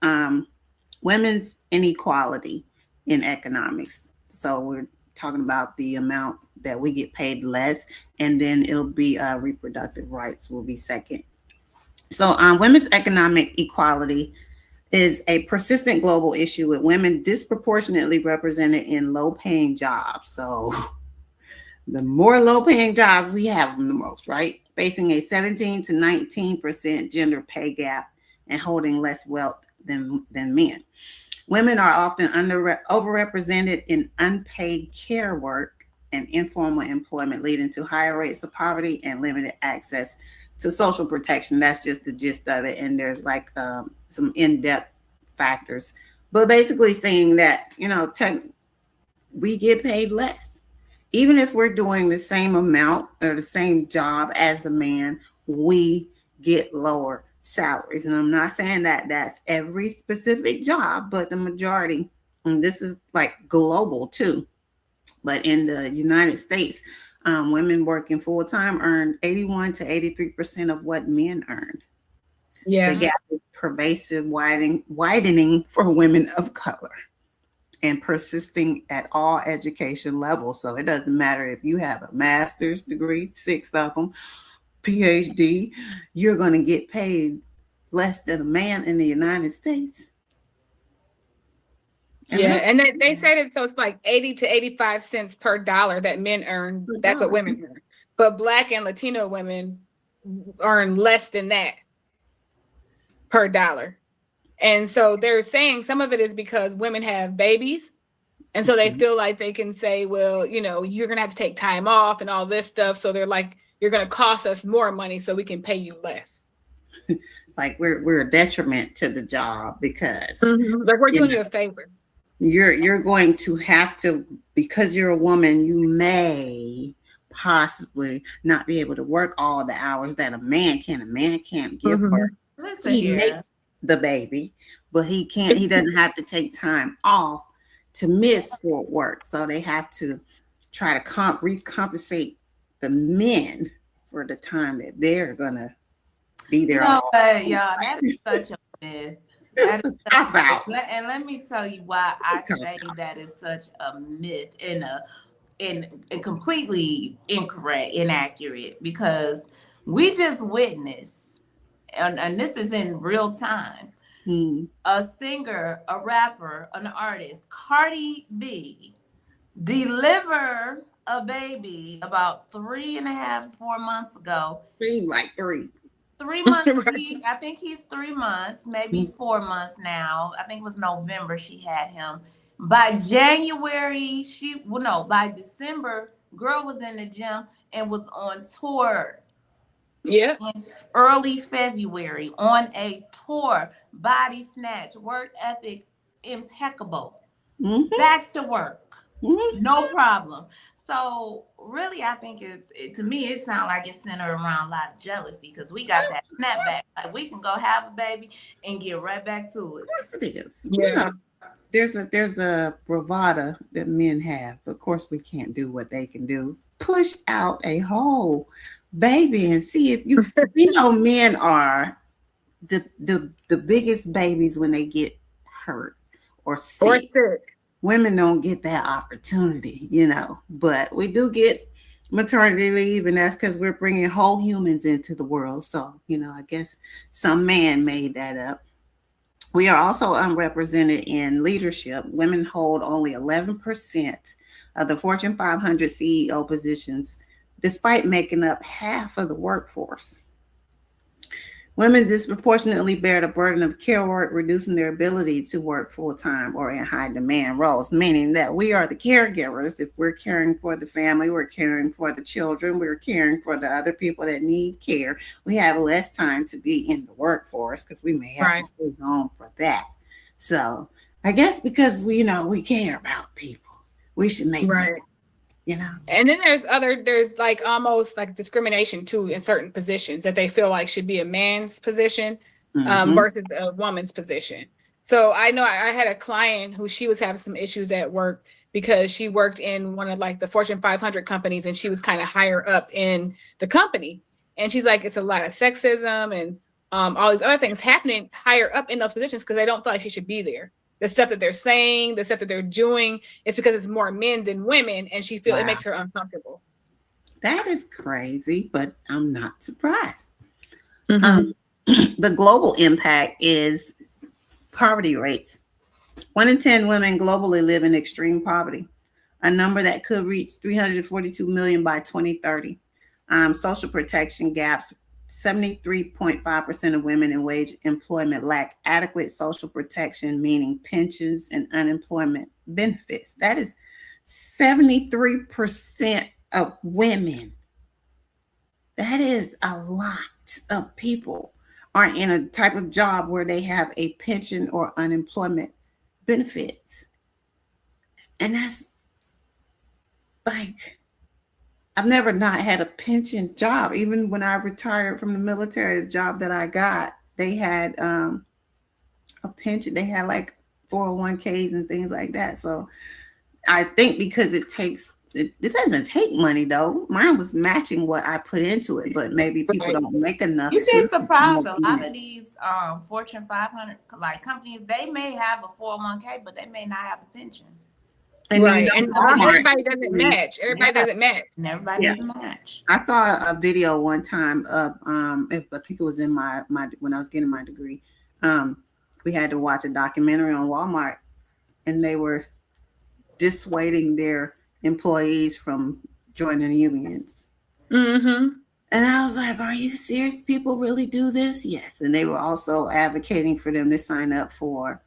women's inequality in economics. So we're talking about the amount that we get paid less, and then it'll be reproductive rights will be second. So women's economic equality is a persistent global issue with women disproportionately represented in low-paying jobs. So the more low-paying jobs we have, the most, right? Facing a 17 to 19% gender pay gap and holding less wealth than men. Women are often overrepresented in unpaid care work and informal employment, leading to higher rates of poverty and limited access to social protection. That's just the gist of it. And there's like some in-depth factors, but basically saying that, we get paid less. Even if we're doing the same amount or the same job as a man, we get lower salaries. And I'm not saying that that's every specific job, but the majority, and this is like global too. But in the United States, women working full-time earn 81 to 83% of what men earn.
Yeah.
The gap is pervasive, widening for women of color and persisting at all education levels. So it doesn't matter if you have a master's degree, 6 of them, PhD, you're going to get paid less than a man in the United States.
And they said it, so it's like 80 to 85 cents per dollar that men earn. That's what women earn. But Black and Latino women earn less than that per dollar. And so they're saying some of it is because women have babies. And so they feel like they can say, well, you're going to have to take time off and all this stuff. So they're like, you're going to cost us more money so we can pay you less.
Like we're a detriment to the job because
like we're doing you a favor.
You're going to have to, because you're a woman, you may possibly not be able to work all the hours that a man can. A man can't give birth. He makes the baby, but he doesn't have to take time off to miss for work. So they have to try to recompensate the men for the time that they're gonna be there.
Y'all, that is such a myth. That is and let me tell you why I say that is such a myth and completely incorrect, inaccurate, because we just witnessed, and this is in real time, a singer, a rapper, an artist, Cardi B, deliver a baby about 3.5, 4 months ago.
Seemed like 3
months. I think he's 3 months, maybe 4 months now. I think it was November she had him. By January, by December, girl was in the gym and was on tour.
Yeah.
In early February, on a tour, body snatch, work ethic impeccable. Back to work. No problem. So really, I think to me, it sounds like it's centered around a lot of jealousy because we got that snapback. Like we can go have a baby and get right back to it.
Of course it is.
Yeah.
There's a bravado that men have. Of course, we can't do what they can do. Push out a whole baby and see if you men are the biggest babies when they get hurt or sick. Women don't get that opportunity, but we do get maternity leave, and that's because we're bringing whole humans into the world. So, I guess some man made that up. We are also unrepresented in leadership. Women hold only 11% of the Fortune 500 CEO positions, despite making up half of the workforce. Women disproportionately bear the burden of care work, reducing their ability to work full-time or in high-demand roles, meaning that we are the caregivers. If we're caring for the family, we're caring for the children, we're caring for the other people that need care, we have less time to be in the workforce because we may have to stay home for that. So I guess because we care about people, we should make them,
And then there's like almost like discrimination too in certain positions that they feel like should be a man's position versus a woman's position. So I know I had a client who she was having some issues at work because she worked in one of like the Fortune 500 companies and she was kind of higher up in the company. And she's like, it's a lot of sexism and all these other things happening higher up in those positions because they don't feel like she should be there. The stuff that they're saying, the stuff that they're doing, it's because it's more men than women, and she feels it makes her uncomfortable.
That is crazy, but I'm not surprised. The global impact is poverty rates. 1 in 10 women globally live in extreme poverty, a number that could reach 342 million by 2030. Social protection gaps. 73.5% of women in wage employment lack adequate social protection, meaning pensions and unemployment benefits. That is 73% of women. That is a lot of people are in a type of job where they have a pension or unemployment benefits. And that's like, I've never not had a pension job. Even when I retired from the military, the job that I got, they had a pension. They had like 401ks and things like that. So I think because it doesn't take money though. Mine was matching what I put into it, but maybe people don't make enough.
You'd be surprised. A lot of these Fortune 500 like companies, they may have a 401k, but they may not have a pension.
And
everybody doesn't match. Everybody doesn't match.
And everybody doesn't match.
I saw a video one time of I think it was in my when I was getting my degree. We had to watch a documentary on Walmart, and they were dissuading their employees from joining unions. And I was like, are you serious? People really do this? Yes. And they were also advocating for them to sign up for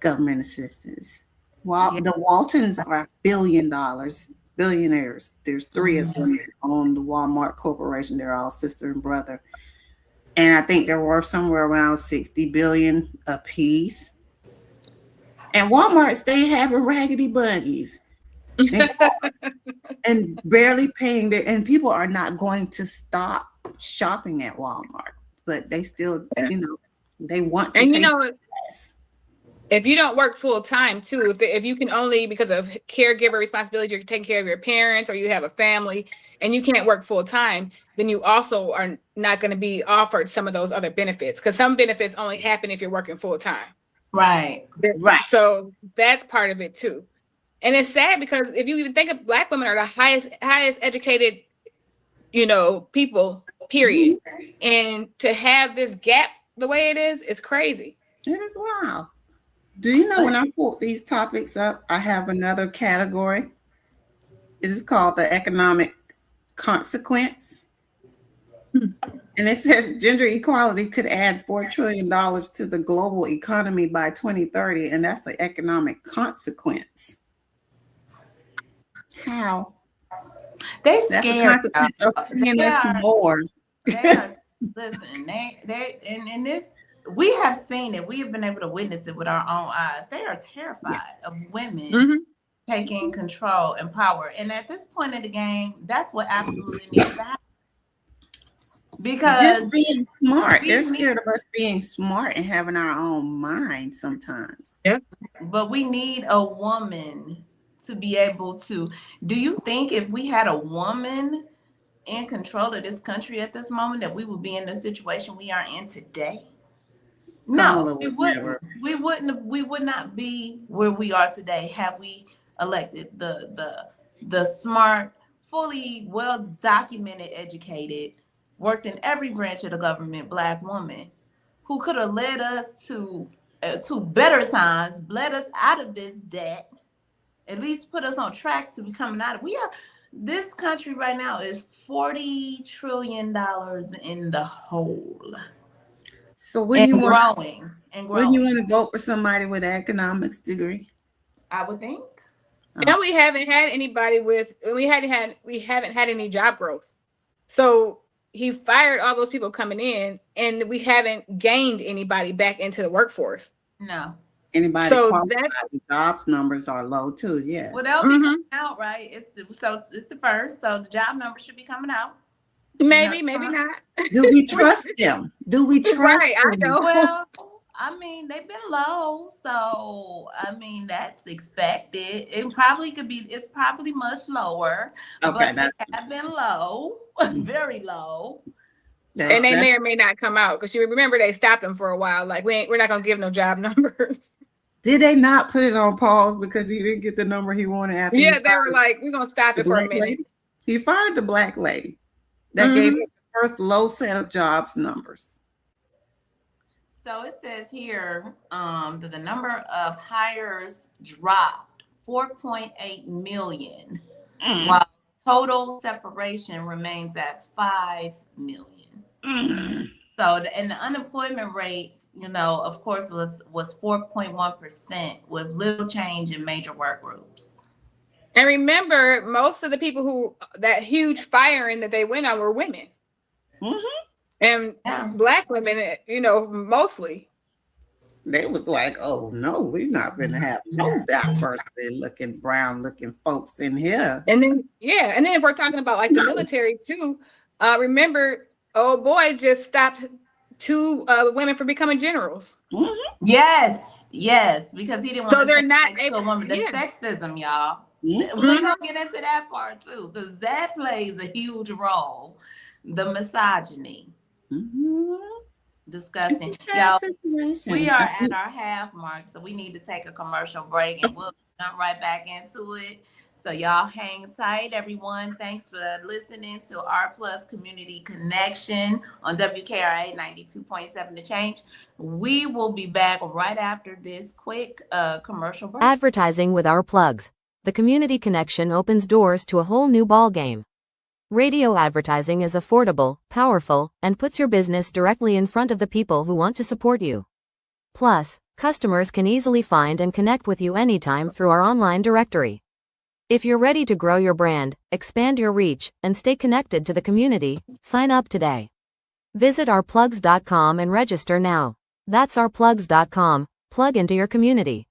government assistance. The Waltons are billionaires. There's 3 of them that own the Walmart Corporation. They're all sister and brother. And I think they're worth somewhere around 60 billion a piece. And Walmart stay having raggedy buggies and barely paying and people are not going to stop shopping at Walmart, but they still, they want to.
And if you don't work full time too, if you can only because of caregiver responsibility, you're taking care of your parents or you have a family and you can't work full time, then you also are not going to be offered some of those other benefits because some benefits only happen if you're working full time.
Right.
So that's part of it too. And it's sad because if you even think of Black women are the highest educated, people, period. And to have this gap the way it is, it's crazy.
It is wild. Do you know when I pulled these topics up, I have another category. It is called the economic consequence. And it says gender equality could add $4 trillion to the global economy by 2030. And that's an economic consequence. How?
They scared
us more.
Listen, they in this. We have seen it. We have been able to witness it with our own eyes. They are terrified of women taking control and power. And at this point in the game, that's what absolutely needs to happen. Because
just being smart. They're scared of us being smart and having our own mind sometimes.
Yeah.
But we need a woman to be able to. Do you think if we had a woman in control of this country at this moment that we would be in the situation we are in today? No, we wouldn't. We wouldn't. We would not be where we are today had we elected the smart, fully well documented, educated, worked in every branch of the government Black woman who could have led us to better times, led us out of this debt, at least put us on track to be coming out of. This country right now is $40 trillion in the hole.
So when you want
to
to vote for somebody with an economics degree?
I would think.
And we haven't had anybody we haven't had any job growth. So he fired all those people coming in, and we haven't gained anybody back into the workforce.
No.
Anybody
So
qualified? The jobs numbers are low too. Yeah.
Well, they'll be coming out, right? It's the first, so the job numbers should be coming out.
Maybe not.
Do we trust them? Do we trust
right,
them?
I know.
Well, I mean, they've been low, so I mean that's expected. It probably could be. It's probably much lower,
Okay,
but they have been low, very low.
And they may or may not come out because you remember they stopped them for a while. Like we're not gonna give no job numbers.
Did they not put it on pause because he didn't get the number he wanted after?
Yeah, they were like, we're gonna stop it for a minute.
Lady? He fired the black lady that gave him the first low set of jobs numbers.
So it says here that the number of hires dropped 4.8 million, while total separation remains at 5 million. So and the unemployment rate, of course, was 4.1% with little change in major work groups.
And remember, most of the people that huge firing that they went on were women. And black women, mostly.
They was like, oh no, we're not gonna have no diversity looking, brown looking folks in here.
And then if we're talking about like the military too, remember, old boy just stopped 2 women from becoming generals.
Yes, because he didn't want
so they're not
able to woman. The sexism, y'all. We're gonna get into that part too, because that plays a huge role. The misogyny. Disgusting. Y'all, we are at our half mark, so we need to take a commercial break and we'll jump right back into it. So y'all hang tight, everyone. Thanks for listening to R Plus Community Connection on WKRA 92.7 The Change. We will be back right after this quick commercial break.
Advertising with our plugs. The Community Connection opens doors to a whole new ballgame. Radio advertising is affordable, powerful, and puts your business directly in front of the people who want to support you. Plus, customers can easily find and connect with you anytime through our online directory. If you're ready to grow your brand, expand your reach, and stay connected to the community, sign up today. Visit ourplugs.com and register now. That's ourplugs.com. Plug into your community.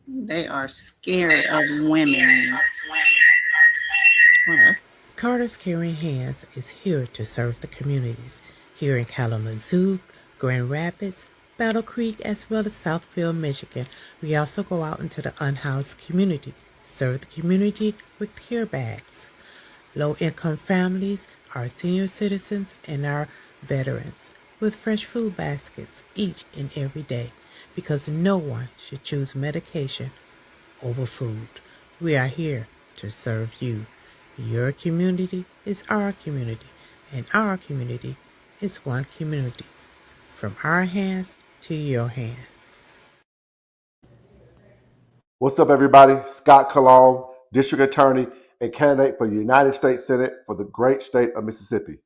They are scared of women.
Carter's Caring Hands is here to serve the communities here in Kalamazoo, Grand Rapids, Battle Creek, as well as Southfield, Michigan. We also go out into the unhoused community, serve the community with care bags. Low-income families, our senior citizens, and our veterans with fresh food baskets each and every day, because no one should choose medication over food. We are here to serve you. Your community is our community, and our community is one community. From our hands to your hand.
What's up, everybody? Scott Cologne, District Attorney and candidate for the United States Senate for the great state of Mississippi.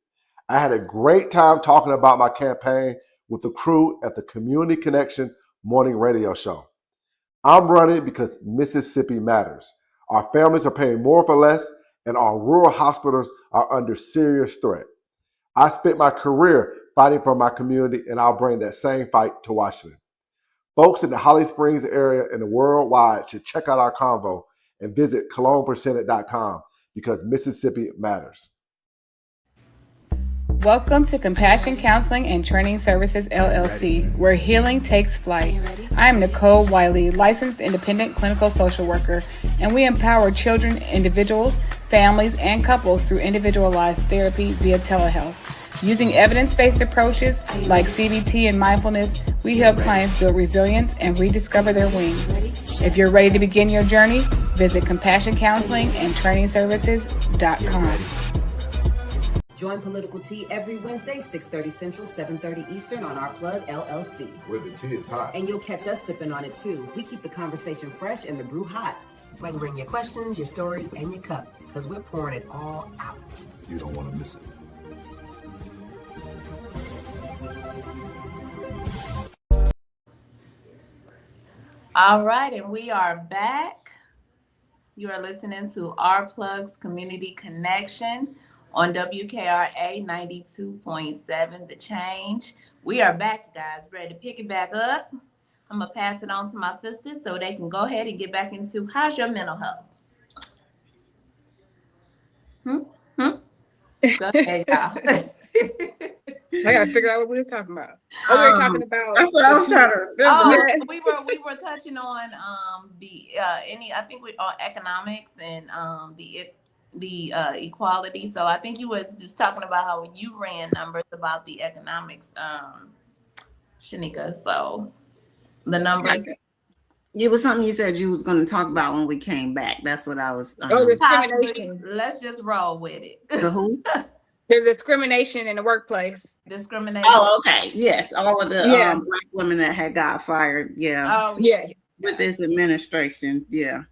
I had a great time talking about my campaign with the crew at the Community Connection morning radio show. I'm running because Mississippi matters. Our families are paying more for less, and our rural hospitals are under serious threat. I spent my career fighting for my community, and I'll bring that same fight to Washington. Folks in the Holly Springs area and the worldwide should check out our convo and visit cologneforsenate.com because Mississippi matters.
Welcome to Compassion Counseling and Training Services, LLC, where healing takes flight. I am Nicole Wiley, licensed independent clinical social worker, and we empower children, individuals, families, and couples through individualized therapy via telehealth. Using evidence-based approaches like CBT and mindfulness, we help clients build resilience and rediscover their wings. If you're ready to begin your journey, visit CompassionCounselingAndTrainingServices.com.
Join Political Tea every Wednesday, 6:30 Central, 7:30 Eastern on Our Plug LLC.
Where the tea is hot.
And you'll catch us sipping on it too. We keep the conversation fresh and the brew hot. Bring your questions, your stories, and your cup, because we're pouring it all out.
You don't want to miss it.
All right, and we are back. You are listening to Our Plugs Community Connection on WKRA 92.7 The Change. We are back, guys, ready to pick it back up. I'm going to pass it on to my sisters so they can go ahead and get back into how's your mental health? Go ahead, y'all.
I gotta figure out what we were talking about. We were talking about.
That's what I was trying to remember.
Oh, we were touching on I think we on economics and the equality. So I think you was just talking about how you ran numbers about the economics, Shanika. So the numbers.
It was something you said you was going to talk about when we came back. That's what I was.
Discrimination.
Let's just roll with it.
The who?
The discrimination in the workplace.
Discrimination.
Oh, okay. Yes, all of the Black women that had got fired. Yeah.
Oh, yeah.
With this administration, yeah.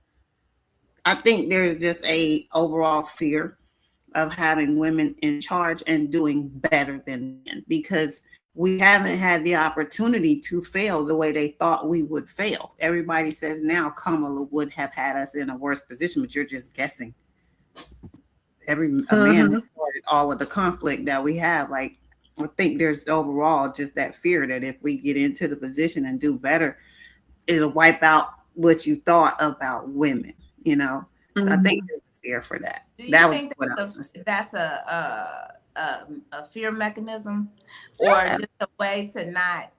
I think there's just a overall fear of having women in charge and doing better than men, because we haven't had the opportunity to fail the way they thought we would fail. Everybody says now Kamala would have had us in a worse position, but you're just guessing. A man has started all of the conflict that we have. Like, I think there's overall just that fear that if we get into the position and do better, it'll wipe out what you thought about women, you know? So I think there's a fear for that.
Do you think that's a fear mechanism, or just a way to not,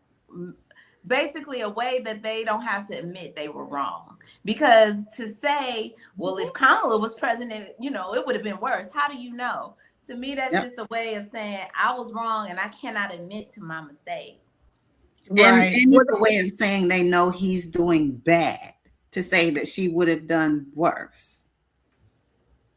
basically a way that they don't have to admit they were wrong? Because to say, well, if Kamala was president, you know, it would have been worse. How do you know? To me, that's just a way of saying I was wrong and I cannot admit to my mistake.
Right. And it's a way of saying they know he's doing bad, to say that she would have done worse.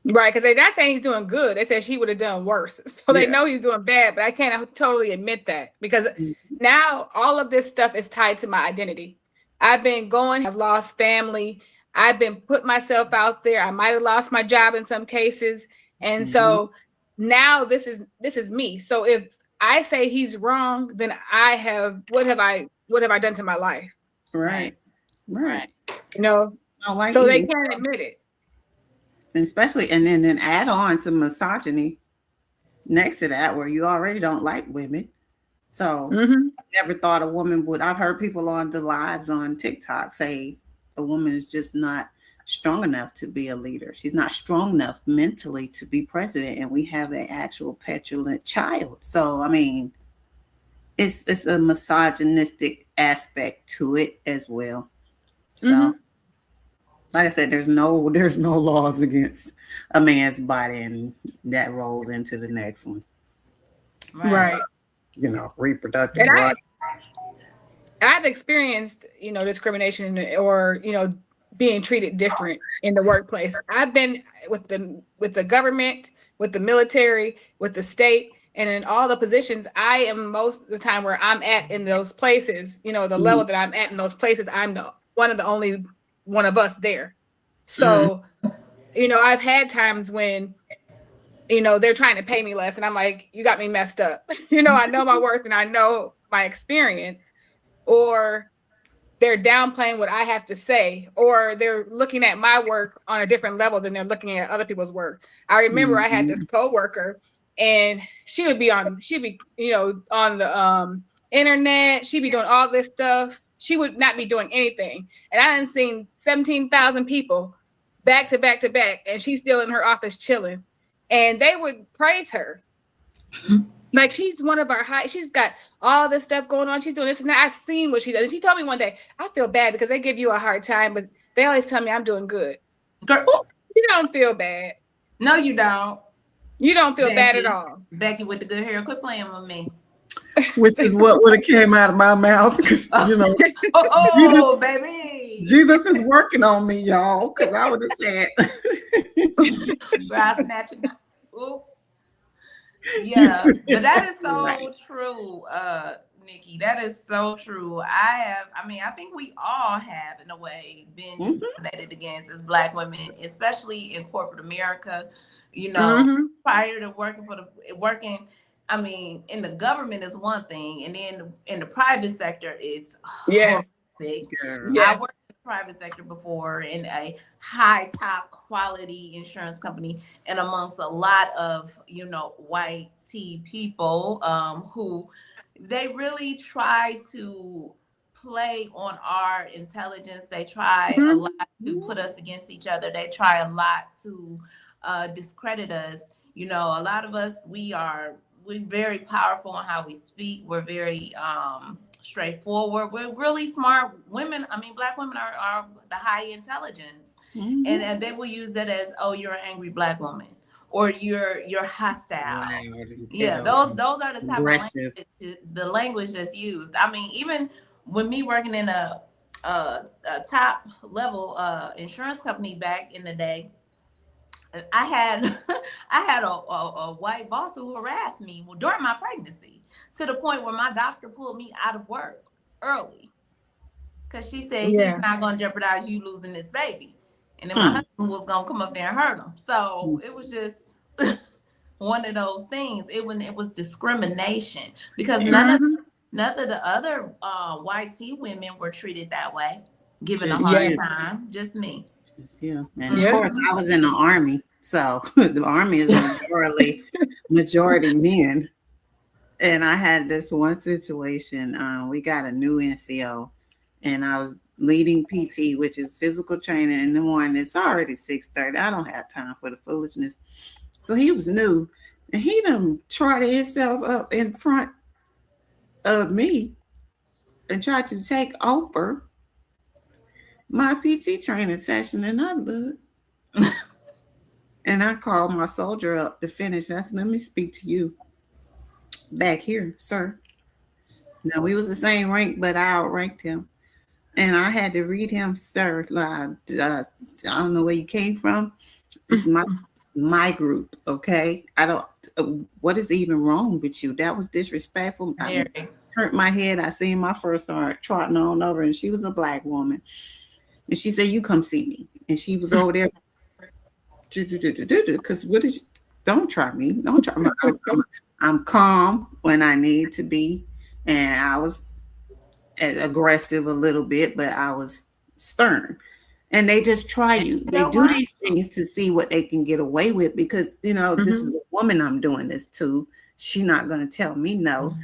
Right, because they're not saying he's doing good. They said she would have done worse. So they know he's doing bad, but I can't totally admit that, because now all of this stuff is tied to my identity. I've lost family. I've been put myself out there. I might have lost my job in some cases. And so now this is me. So if I say he's wrong, then what have I done to my life?
Right.
You know, so they can't admit it.
Especially, and then add on to misogyny next to that, where you already don't like women. So I never thought a woman would. I've heard people on the lives on TikTok say a woman is just not strong enough to be a leader. She's not strong enough mentally to be president. And we have an actual petulant child. So, I mean, it's a misogynistic aspect to it as well. So, like I said, there's no laws against a man's body, and that rolls into the next one.
Right.
You know, reproductive rights.
I've experienced, discrimination or, being treated different in the workplace. I've been with the government, with the military, with the state, and in all the positions. I am most of the time where I'm at in those places, the level that I'm at in those places, I'm one of the only one of us there. So, I've had times when, they're trying to pay me less, and I'm like, you got me messed up. I know my worth and I know my experience, or they're downplaying what I have to say, or they're looking at my work on a different level than they're looking at other people's work. I remember I had this coworker, and she'd be on the internet. She'd be doing all this stuff. She would not be doing anything. And I done seen 17,000 people back to back to back, and she's still in her office chilling. And they would praise her. Like, she's one of our she's got all this stuff going on. She's doing this and that. I've seen what she does. And she told me one day, I feel bad because they give you a hard time, but they always tell me I'm doing good. Girl, you don't feel bad.
No, you don't.
You don't feel bad at all.
Becky with the good hair, quit playing with me.
Which is what would have came out of my mouth, because
oh, baby,
Jesus is working on me, y'all. Because I would have said,
grass snatching. Yeah, but that is so
Right.
true, Nikki. That is so true. I think we all have, in a way, been
Mhm.
discriminated against as Black women, especially in corporate America. You know,
Mm-hmm.
prior to working, I mean, in the government is one thing, and then in the private sector is
Yes.
horrific.
Girl.
I worked
Yes.
in the private sector before in a high top quality insurance company, and amongst a lot of white tea people who they really try to play on our intelligence. They try a
Mm-hmm.
lot to put us against each other. They try a lot to discredit us. A lot of us, we're very powerful in how we speak. We're very straightforward. We're really smart women. I mean, Black women are the high intelligence,
Mhm.
and they will use that as, oh, you're an angry Black woman, or you're hostile.
Loud and
Yeah,
ghetto and
those are the type of
aggressive.
language that's used. I mean, even when me working in a top level insurance company back in the day, I had I had a white boss who harassed me during my pregnancy, to the point where my doctor pulled me out of work early because she said he's
Yeah.
not going to jeopardize you losing this baby, and then my
Hmm.
husband was going to come up there and hurt him. So it was just one of those things. It was discrimination because
Mm-hmm.
none of the other white tea women were treated that way, given a
Just
hard
Yes.
you.
time. Just me.
Just you. And of
Yeah.
course, I was in the army. So the army is majority men. And I had this one situation. We got a new NCO, and I was leading PT, which is physical training in the morning. It's already 6:30. I don't have time for the foolishness. So he was new, and he done trotted himself up in front of me and tried to take over my PT training session. And I looked, and I called my soldier up to finish. I said, "Let me speak to you back here, sir." Now we was the same rank, but I outranked him. And I had to read him, sir. I don't know where you came from. This is my group, okay? I don't. What is even wrong with you? That was disrespectful. I
Very.
turned my head. I seen my first heart trotting on over, and she was a Black woman. And she said, "You come see me." And she was over there, because what is? Don't try me. Don't try me. I'm calm when I need to be, and I was aggressive a little bit, but I was stern. And they just try you. They do these things to see what they can get away with because, this
Mm-hmm.
is a woman I'm doing this to. She's not going to tell me no.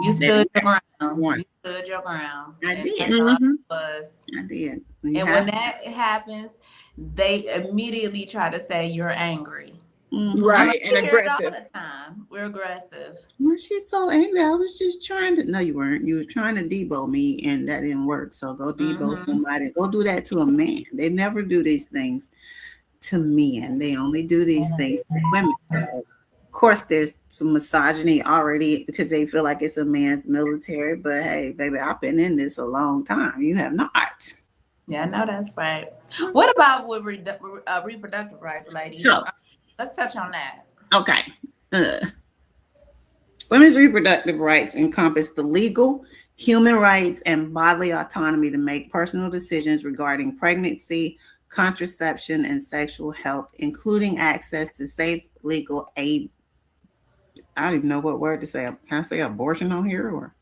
You stood your ground.
One.
You stood your ground.
I
And
did.
that's all it
Mm-hmm.
was.
I did.
And when that happens, they immediately try to say you're angry. I'm like,
Right. And
we hear it all
aggressive.
the time. We're aggressive.
Well, she's so angry. I was just trying to. No, you weren't. You were trying to debo me, and that didn't work. So go debo somebody. Go do that to a man. They never do these things to men. They only do these things to women. So, of course, there's some misogyny already because they feel like it's a man's military. But hey, baby, I've been in this a long time. You have not.
Yeah, I know that's right. What about with reproductive rights, ladies?
So,
Let's touch on that.
okay. Women's reproductive rights encompass the legal, human rights, and bodily autonomy to make personal decisions regarding pregnancy, contraception, and sexual health, including access to safe legal aid. I don't even know what word to say. Can I say abortion on here or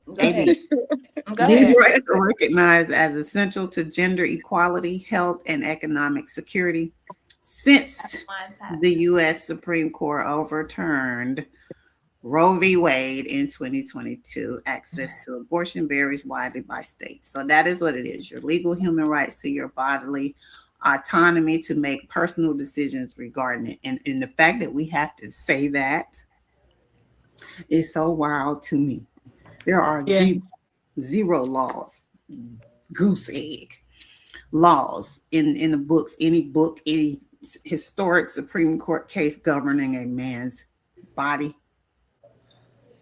Go ahead. Go
These
ahead.
rights are recognized as essential to gender equality, health, and economic security. Since the U.S. Supreme Court overturned Roe v. Wade in 2022, access to abortion varies widely by state. So that is what it is. Your legal human rights to your bodily autonomy to make personal decisions regarding it. And the fact that we have to say that is so wild to me. There are zero laws, goose egg laws in the books, any historic Supreme Court case governing a man's body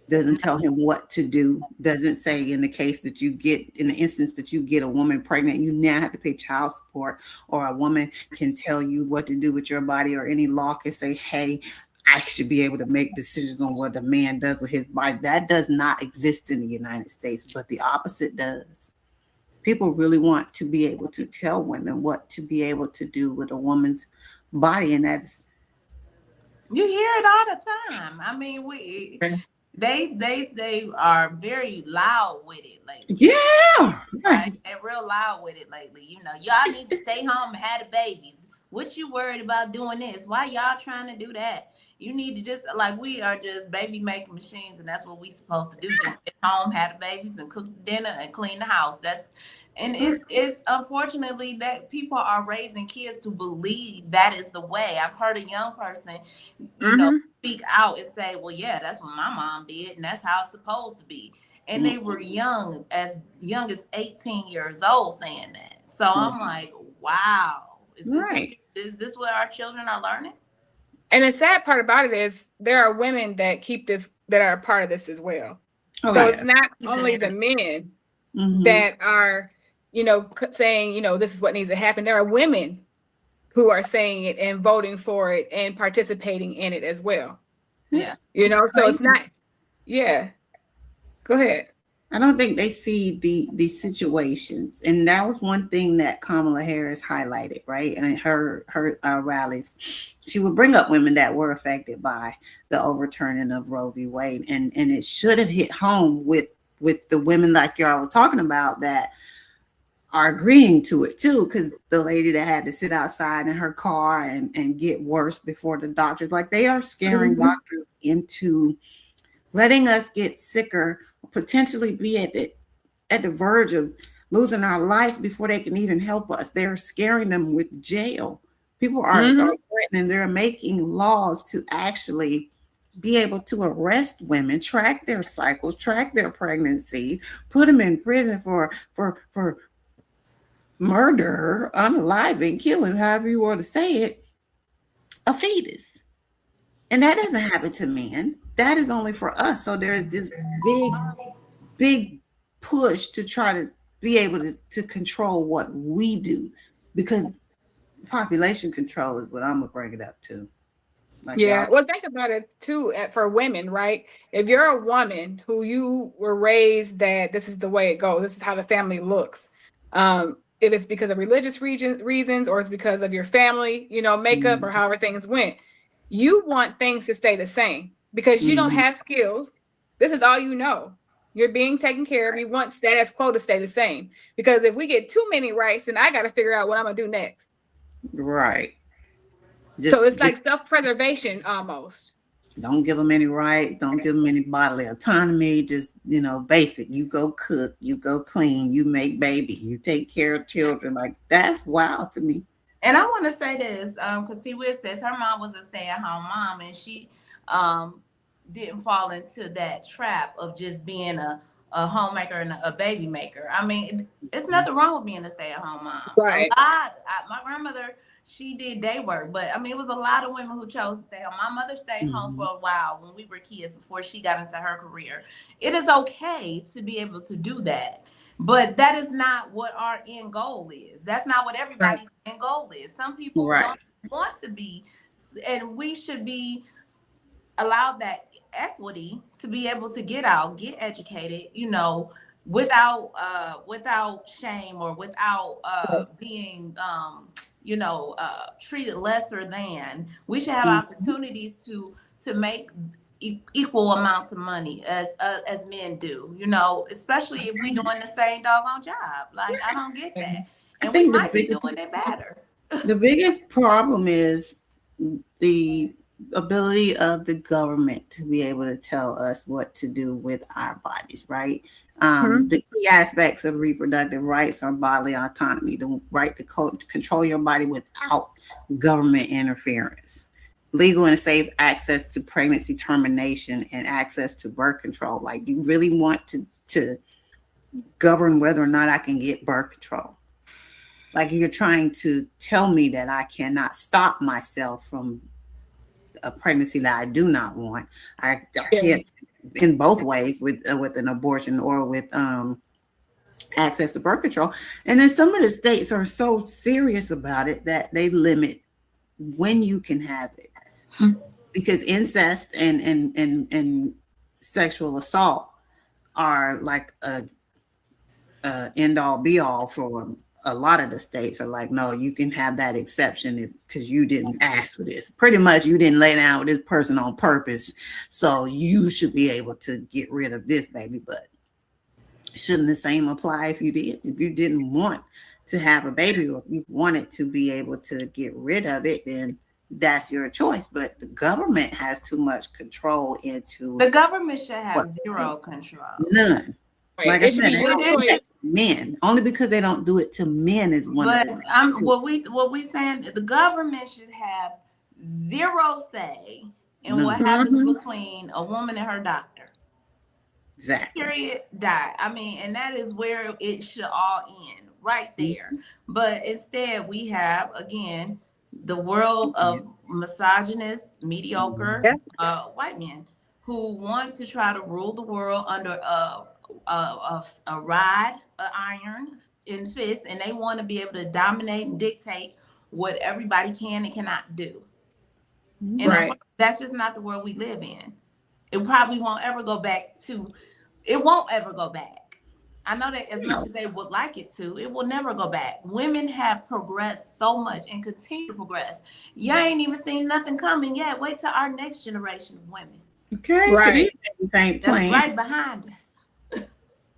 doesn't tell him what to do, doesn't say in the instance that you get a woman pregnant, you now have to pay child support, or a woman can tell you what to do with your body, or any law can say, hey, I should be able to make decisions on what a man does with his body. That does not exist in the United States, but the opposite does. People really want to be able to tell women what to be able to do with a woman's body, and that's
you hear it all the time. I mean, they are very loud with it lately.
Yeah,
right. They're real loud with it lately. You know, y'all need to stay home and have the babies. What you worried about doing this? Why y'all trying to do that? You need to just like we are just baby making machines, and that's what we supposed to do. Just get home, have the babies, and cook dinner and clean the house. It's unfortunately that people are raising kids to believe that is the way. I've heard a young person, you know, speak out and say, "Well, yeah, that's what my mom did, and that's how it's supposed to be." And they were young as 18 years old saying that. So I'm like, wow, is this what our children are learning?
And the sad part about it is there are women that keep this, that are a part of this as well. It's not only the men that are, you know, saying, you know, this is what needs to happen. There are women who are saying it and voting for it and participating in it as well.
Yeah.
You know, so it's not, Go ahead.
I don't think they see the situations, and that was one thing that Kamala Harris highlighted, right? And her rallies, she would bring up women that were affected by the overturning of Roe v. Wade, and it should have hit home with the women like y'all were talking about that are agreeing to it too, because the lady that had to sit outside in her car and get worse before the doctors, like they are scaring doctors into letting us get sicker, potentially be at the verge of losing our life before they can even help us. They're scaring them with jail. People are threatening. They're making laws to actually be able to arrest women, track their cycles, track their pregnancy, put them in prison for murder, unaliving, killing, however you want to say it, a fetus. And that doesn't happen to men. That is only for us. So there's this big push to try to be able to control what we do, because population control is what I'm gonna bring it up to.
Like well, think about it too for women, right? If you're a woman who you were raised that this is the way it goes, this is how the family looks. If it's because of religious reasons or it's because of your family, you know, makeup or however things went, you want things to stay the same because you don't have skills. This is all you know. You're being taken care of. You want status quo to stay the same. Because if we get too many rights, then I got to figure out what I'm going to do next.
Right.
So it's like self-preservation almost.
Don't give them any rights. Don't give them any bodily autonomy. Just, you know, basic. You go cook. You go clean. You make baby. You take care of children. Like, that's wild to me.
And I want to say this, because see, Wiz says her mom was a stay-at-home mom, and she didn't fall into that trap of just being a homemaker and a baby maker. I mean, it's nothing wrong with being a stay-at-home mom.
Right.
My grandmother, she did day work, but I mean, it was a lot of women who chose to stay home. My mother stayed home for a while when we were kids before she got into her career. It is okay to be able to do that. But that is not what our end goal is. That's not what everybody's end goal is. Some people don't want to be, and we should be allowed that equity to be able to get out, get educated, you know, without shame or without being you know, treated lesser than. We should have opportunities to make equal amounts of money as men do, you know, especially if we doing the same doggone job. Like, I don't get that. And we might be doing it better.
The biggest problem is the ability of the government to be able to tell us what to do with our bodies, right? The key aspects of reproductive rights are bodily autonomy, the right to control your body without government interference, legal and safe access to pregnancy termination, and access to birth control. Like, you really want to govern whether or not I can get birth control. Like, you're trying to tell me that I cannot stop myself from a pregnancy that I do not want. I can't in both ways with an abortion or with access to birth control. And then some of the states are so serious about it that they limit when you can have it. because incest and sexual assault are like a end all be all for a lot of the states. Are like, no, you can have that exception because you didn't ask for this. Pretty much, you didn't lay down with this person on purpose, so you should be able to get rid of this baby. But shouldn't the same apply if you did? If you didn't want to have a baby, or if you wanted to be able to get rid of it, then that's your choice. But the government has too much control into
the government should have zero control.
None.
Right.
Like I said, they don't do it to men. Only because they don't do it to men is one.
But what we saying, the government should have zero say in what happens between a woman and her doctor.
Exactly.
Period. Die. I mean, and that is where it should all end, right there. But instead, we have again the world of misogynist, mediocre white men who want to try to rule the world under a rod, an iron in fist, and they want to be able to dominate and dictate what everybody can and cannot do. And that's just not the world we live in. It probably won't ever go back to. It won't ever go back. I know that as much as they would like it to, it will never go back. Women have progressed so much and continue to progress. You ain't even seen nothing coming yet. Wait till our next generation of women.
Okay,
right.
That's right behind us.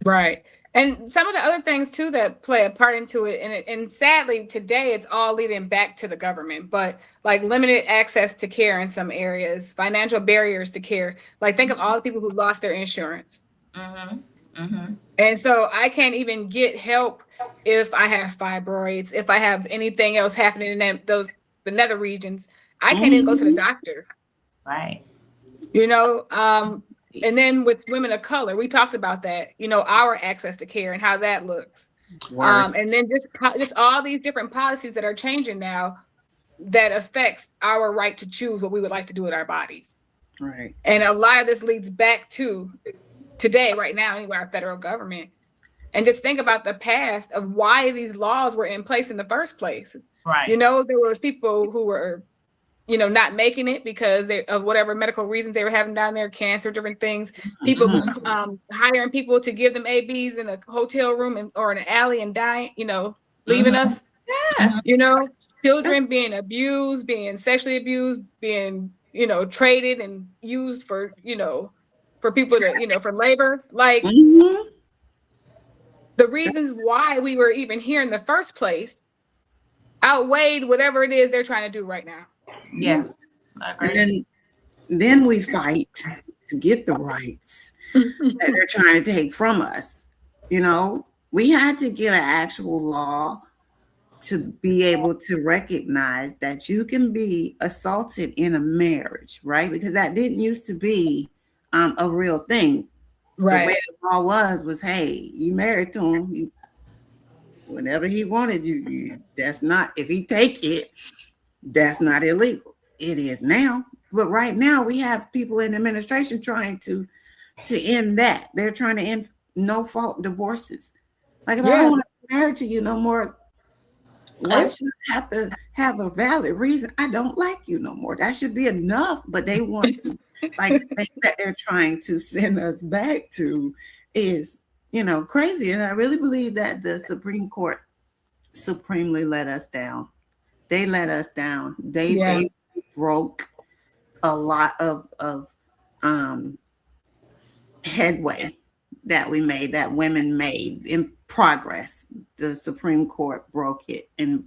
Right. And some of the other things too that play a part into it, and sadly today it's all leading back to the government, but like limited access to care in some areas, financial barriers to care. Like think of all the people who lost their insurance. And so I can't even get help if I have fibroids, if I have anything else happening in the nether regions. I can't even go to the doctor.
Right.
You know, and then with women of color, we talked about that, you know, our access to care and how that looks. And then just all these different policies that are changing now that affects our right to choose what we would like to do with our bodies.
Right.
And a lot of this leads back to today, right now, anyway, our federal government. And just think about the past of why these laws were in place in the first place.
Right.
You know, there was people who were, you know, not making it because of whatever medical reasons they were having down there, cancer, different things. People hiring people to give them ABs in a hotel room or in an alley and dying, you know, leaving us.
Yeah.
You know, children being abused, being sexually abused, being, you know, traded and used for, you know, for people to, you know, for labor. Like the reasons why we were even here in the first place outweighed whatever it is they're trying to do right now.
Yeah.
And then we fight to get the rights that they're trying to take from us. You know, we had to get an actual law to be able to recognize that you can be assaulted in a marriage, right? Because that didn't used to be a real thing.
Right.
The way the law was, hey, you married to him, whenever he wanted you, that's not, if he take it, that's not illegal. It is now. But right now we have people in administration trying to end that. They're trying to end no-fault divorces. Like if I don't want to be married to you no more, let's just have to have a valid reason. I don't like you no more. That should be enough. But they want to, like, the thing that they're trying to send us back to is, you know, crazy. And I really believe that the Supreme Court supremely let us down. They let us down. They broke a lot of headway that we made, that women made in progress. The Supreme Court broke it, and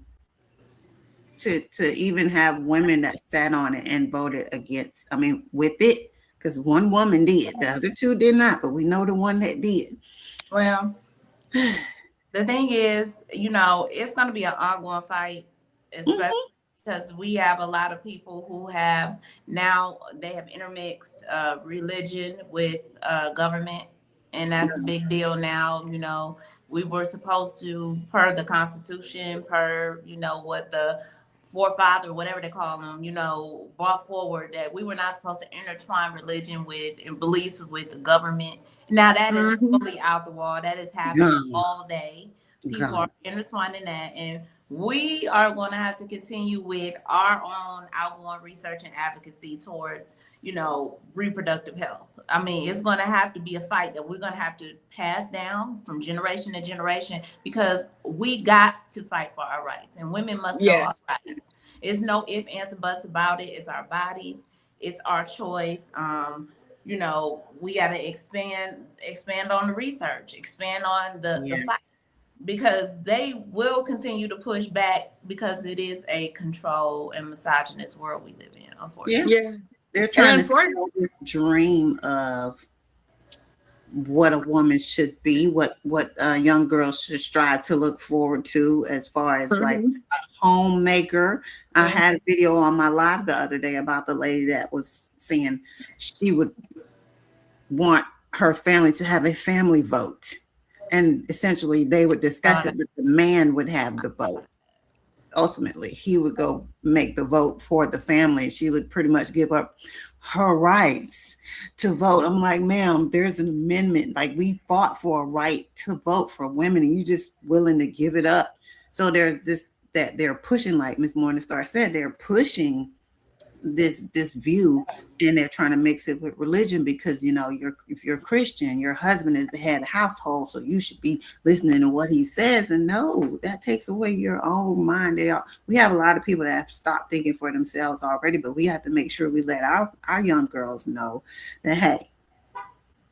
to even have women that sat on it and voted against, I mean, with it, because one woman did, the other two did not, but we know the one that did.
Well, the thing is, you know, it's going to be an ongoing fight, especially because we have a lot of people who have now, they have intermixed religion with government, and that's a big deal now. You know, we were supposed to, per the Constitution, per, you know, what the forefather, whatever they call them, you know, brought forward, that we were not supposed to intertwine religion with and beliefs with the government. Now that is fully out the wall. That is happening all day. People are intertwining that, and we are going to have to continue with our own outgoing research and advocacy towards, reproductive health. I mean, it's going to have to be a fight that we're going to have to pass down from generation to generation, because we got to fight for our rights, and women must know our rights. It's no ifs, ands, and buts about it. It's our bodies. It's our choice. We got to expand on the research, expand on the fight, because they will continue to push back, because it is a control and misogynist world we live in, unfortunately.
Yeah. They're trying to sell this dream of what a woman should be, what young girls should strive to look forward to, as far as like a homemaker. I had a video on my live the other day about the lady that was saying she would want her family to have a family vote. And essentially they would discuss it, but the man would have the vote. Ultimately, he would go make the vote for the family. She would pretty much give up her rights to vote. I'm like, ma'am, there's an amendment. Like, we fought for a right to vote for women, and you just willing to give it up. So there's this, that they're pushing, like Ms. Morningstar said, they're pushing this view, and they're trying to mix it with religion, because if you're Christian, your husband is the head of the household, so you should be listening to what he says. And no, that takes away your own mind. We have a lot of people that have stopped thinking for themselves already, but we have to make sure we let our young girls know that, hey,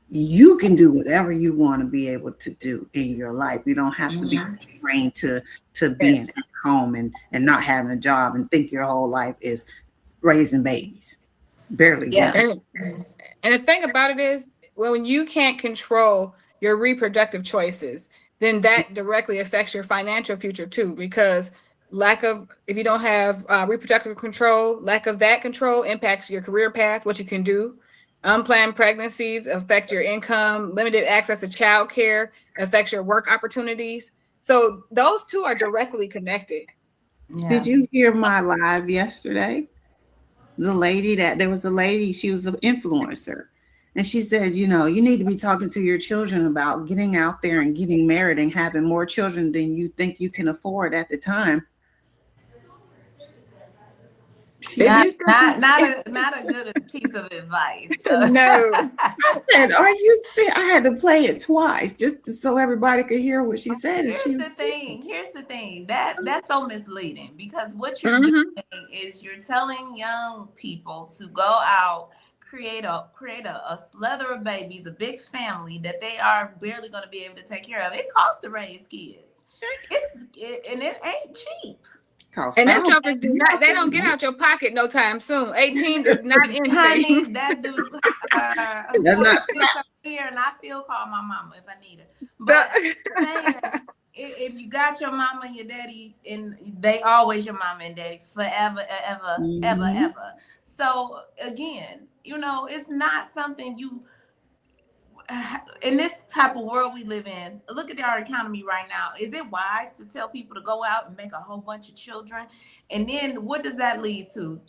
you can do whatever you want to be able to do in your life. You don't have to be trained to being at home and not having a job and think your whole life is raising babies, barely.
And the thing about it is, when you can't control your reproductive choices, then that directly affects your financial future too, because if you don't have reproductive control, lack of that control impacts your career path, what you can do. Unplanned pregnancies affect your income. Limited access to child care affects your work opportunities. So those two are directly connected.
Did you hear my live yesterday? There was a lady, she was an influencer, and she said, you need to be talking to your children about getting out there and getting married and having more children than you think you can afford at the time.
Not a good piece of advice.
No.
I said, are you serious? I had to play it twice just so everybody could hear what she said.
Here's the thing. That's so misleading, because what you're doing is you're telling young people to go out, create a slather of babies, a big family that they are barely going to be able to take care of. It costs to raise kids. And it ain't cheap.
And them jokers they don't get out your pocket no time soon. 18 does not end.
Honey, that dude that's not here, and I still call my mama if I need her. But if you got your mama and your daddy, and they always your mama and daddy forever, ever. So again, it's not something you, in this type of world we live in, look at our economy right now. Is it wise to tell people to go out and make a whole bunch of children? And then what does that lead to?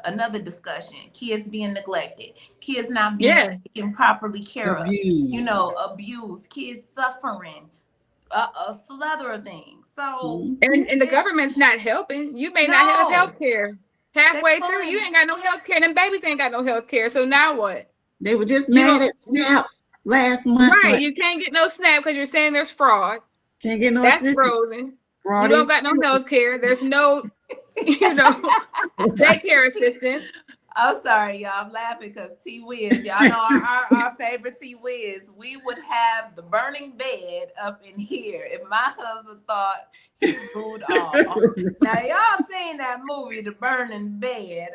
Another discussion: kids being neglected, kids not being taken properly care of, abuse, kids suffering, a slather of things. So
and the government's not helping. You may not have health care. Halfway through, you ain't got no health care. Them babies ain't got no health care. So now what?
They were just mad at SNAP last month.
Right, you can't get no SNAP because you're saying there's fraud.
Can't get no
That's
assistance.
frozen. You don't got no health care. There's no, daycare assistance.
I'm sorry, y'all. I'm laughing because T Wiz, y'all know our favorite T Wiz. We would have the burning bed up in here if my husband thought he moved off. Now y'all seen that movie, The Burning Bed?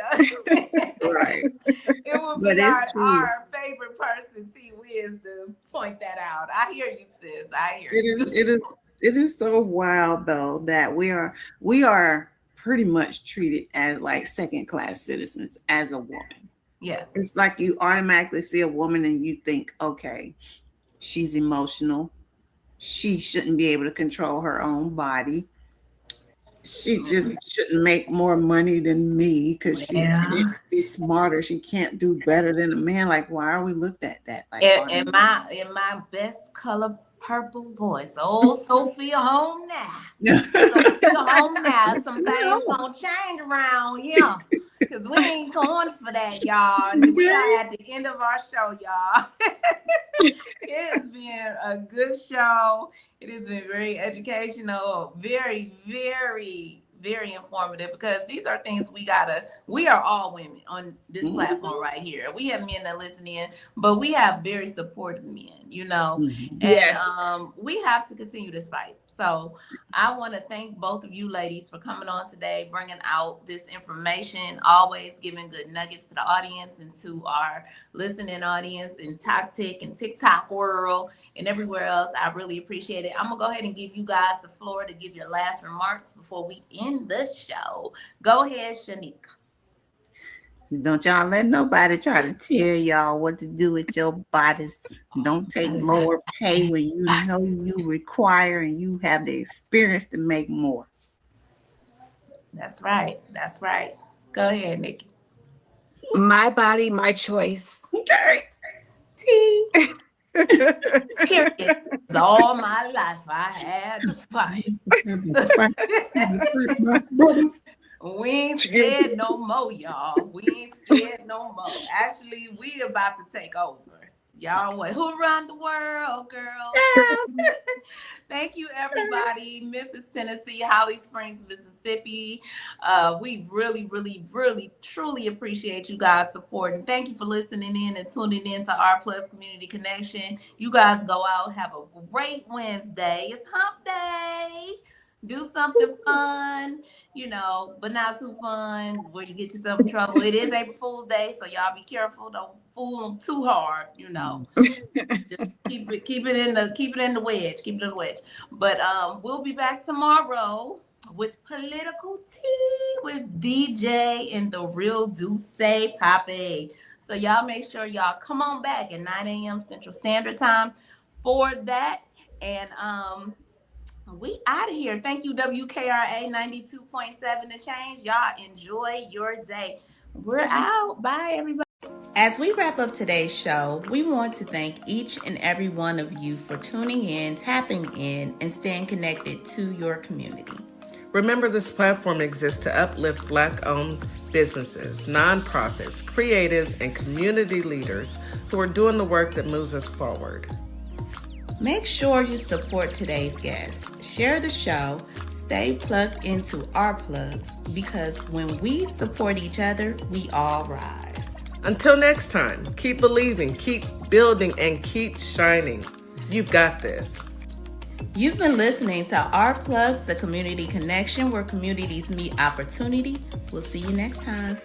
Right.
It would be our favorite person, T Wiz, to point that out. I hear you, sis. I hear you.
It is so wild though that we are pretty much treated as like second-class citizens as a woman.
Yeah.
It's like you automatically see a woman and you think, okay, she's emotional. She shouldn't be able to control her own body. She just shouldn't make more money than me because she can't be smarter. She can't do better than a man. Like, why are we looked at that? Like,
in my best color purple voice. Oh, Sophia, home now. Sophia, home now. Some things gonna change around here. Because we ain't going for that, y'all. We are at the end of our show, y'all. It has been a good show. It has been very educational, very, very, very informative, because these are things we are all women on this platform right here. We have men that listen in, but we have very supportive men, you know, and we have to continue this fight. So I want to thank both of you ladies for coming on today, bringing out this information, always giving good nuggets to the audience and to our listening audience in TikTok and TikTok world and everywhere else. I really appreciate it. I'm going to go ahead and give you guys the floor to give your last remarks before we end the show. Go ahead, Shanika.
Don't y'all let nobody try to tell y'all what to do with your bodies. Don't take lower pay when you know you require and you have the experience to make more.
That's right. That's right. Go ahead, Nikki.
My body, my choice.
Okay. Period. All my life I had to fight. We ain't scared no more, y'all. We ain't scared no more. Actually, we about to take over. Y'all, what? Who run the world, girl? Yes. Thank you, everybody. Memphis, Tennessee, Holly Springs, Mississippi. We really, really, really, truly appreciate you guys' support. And thank you for listening in and tuning in to R Plus Community Connection. You guys go out, have a great Wednesday. It's hump day. Do something fun, you know, but not too fun where you get yourself in trouble. It is April Fool's Day, so y'all be careful. Don't fool them too hard, you know. Just keep it in the wedge. But we'll be back tomorrow with Political Tea with DJ and the real Duce Poppy. So y'all make sure y'all come on back at 9 a.m. Central Standard Time for that. And we out of here. Thank you, WKRA 92.7 The Change. Y'all enjoy your day. We're out. Bye, everybody. As we wrap up today's show, we want to thank each and every one of you for tuning in, tapping in, and staying connected to your community.
Remember, this platform exists to uplift Black-owned businesses, nonprofits, creatives, and community leaders who are doing the work that moves us forward.
Make sure you support today's guests. Share the show. Stay plugged into our plugs, because when we support each other, we all rise.
Until next time, keep believing, keep building, and keep shining. You've got this.
You've been listening to Our Plugs, the community connection where communities meet opportunity. We'll see you next time.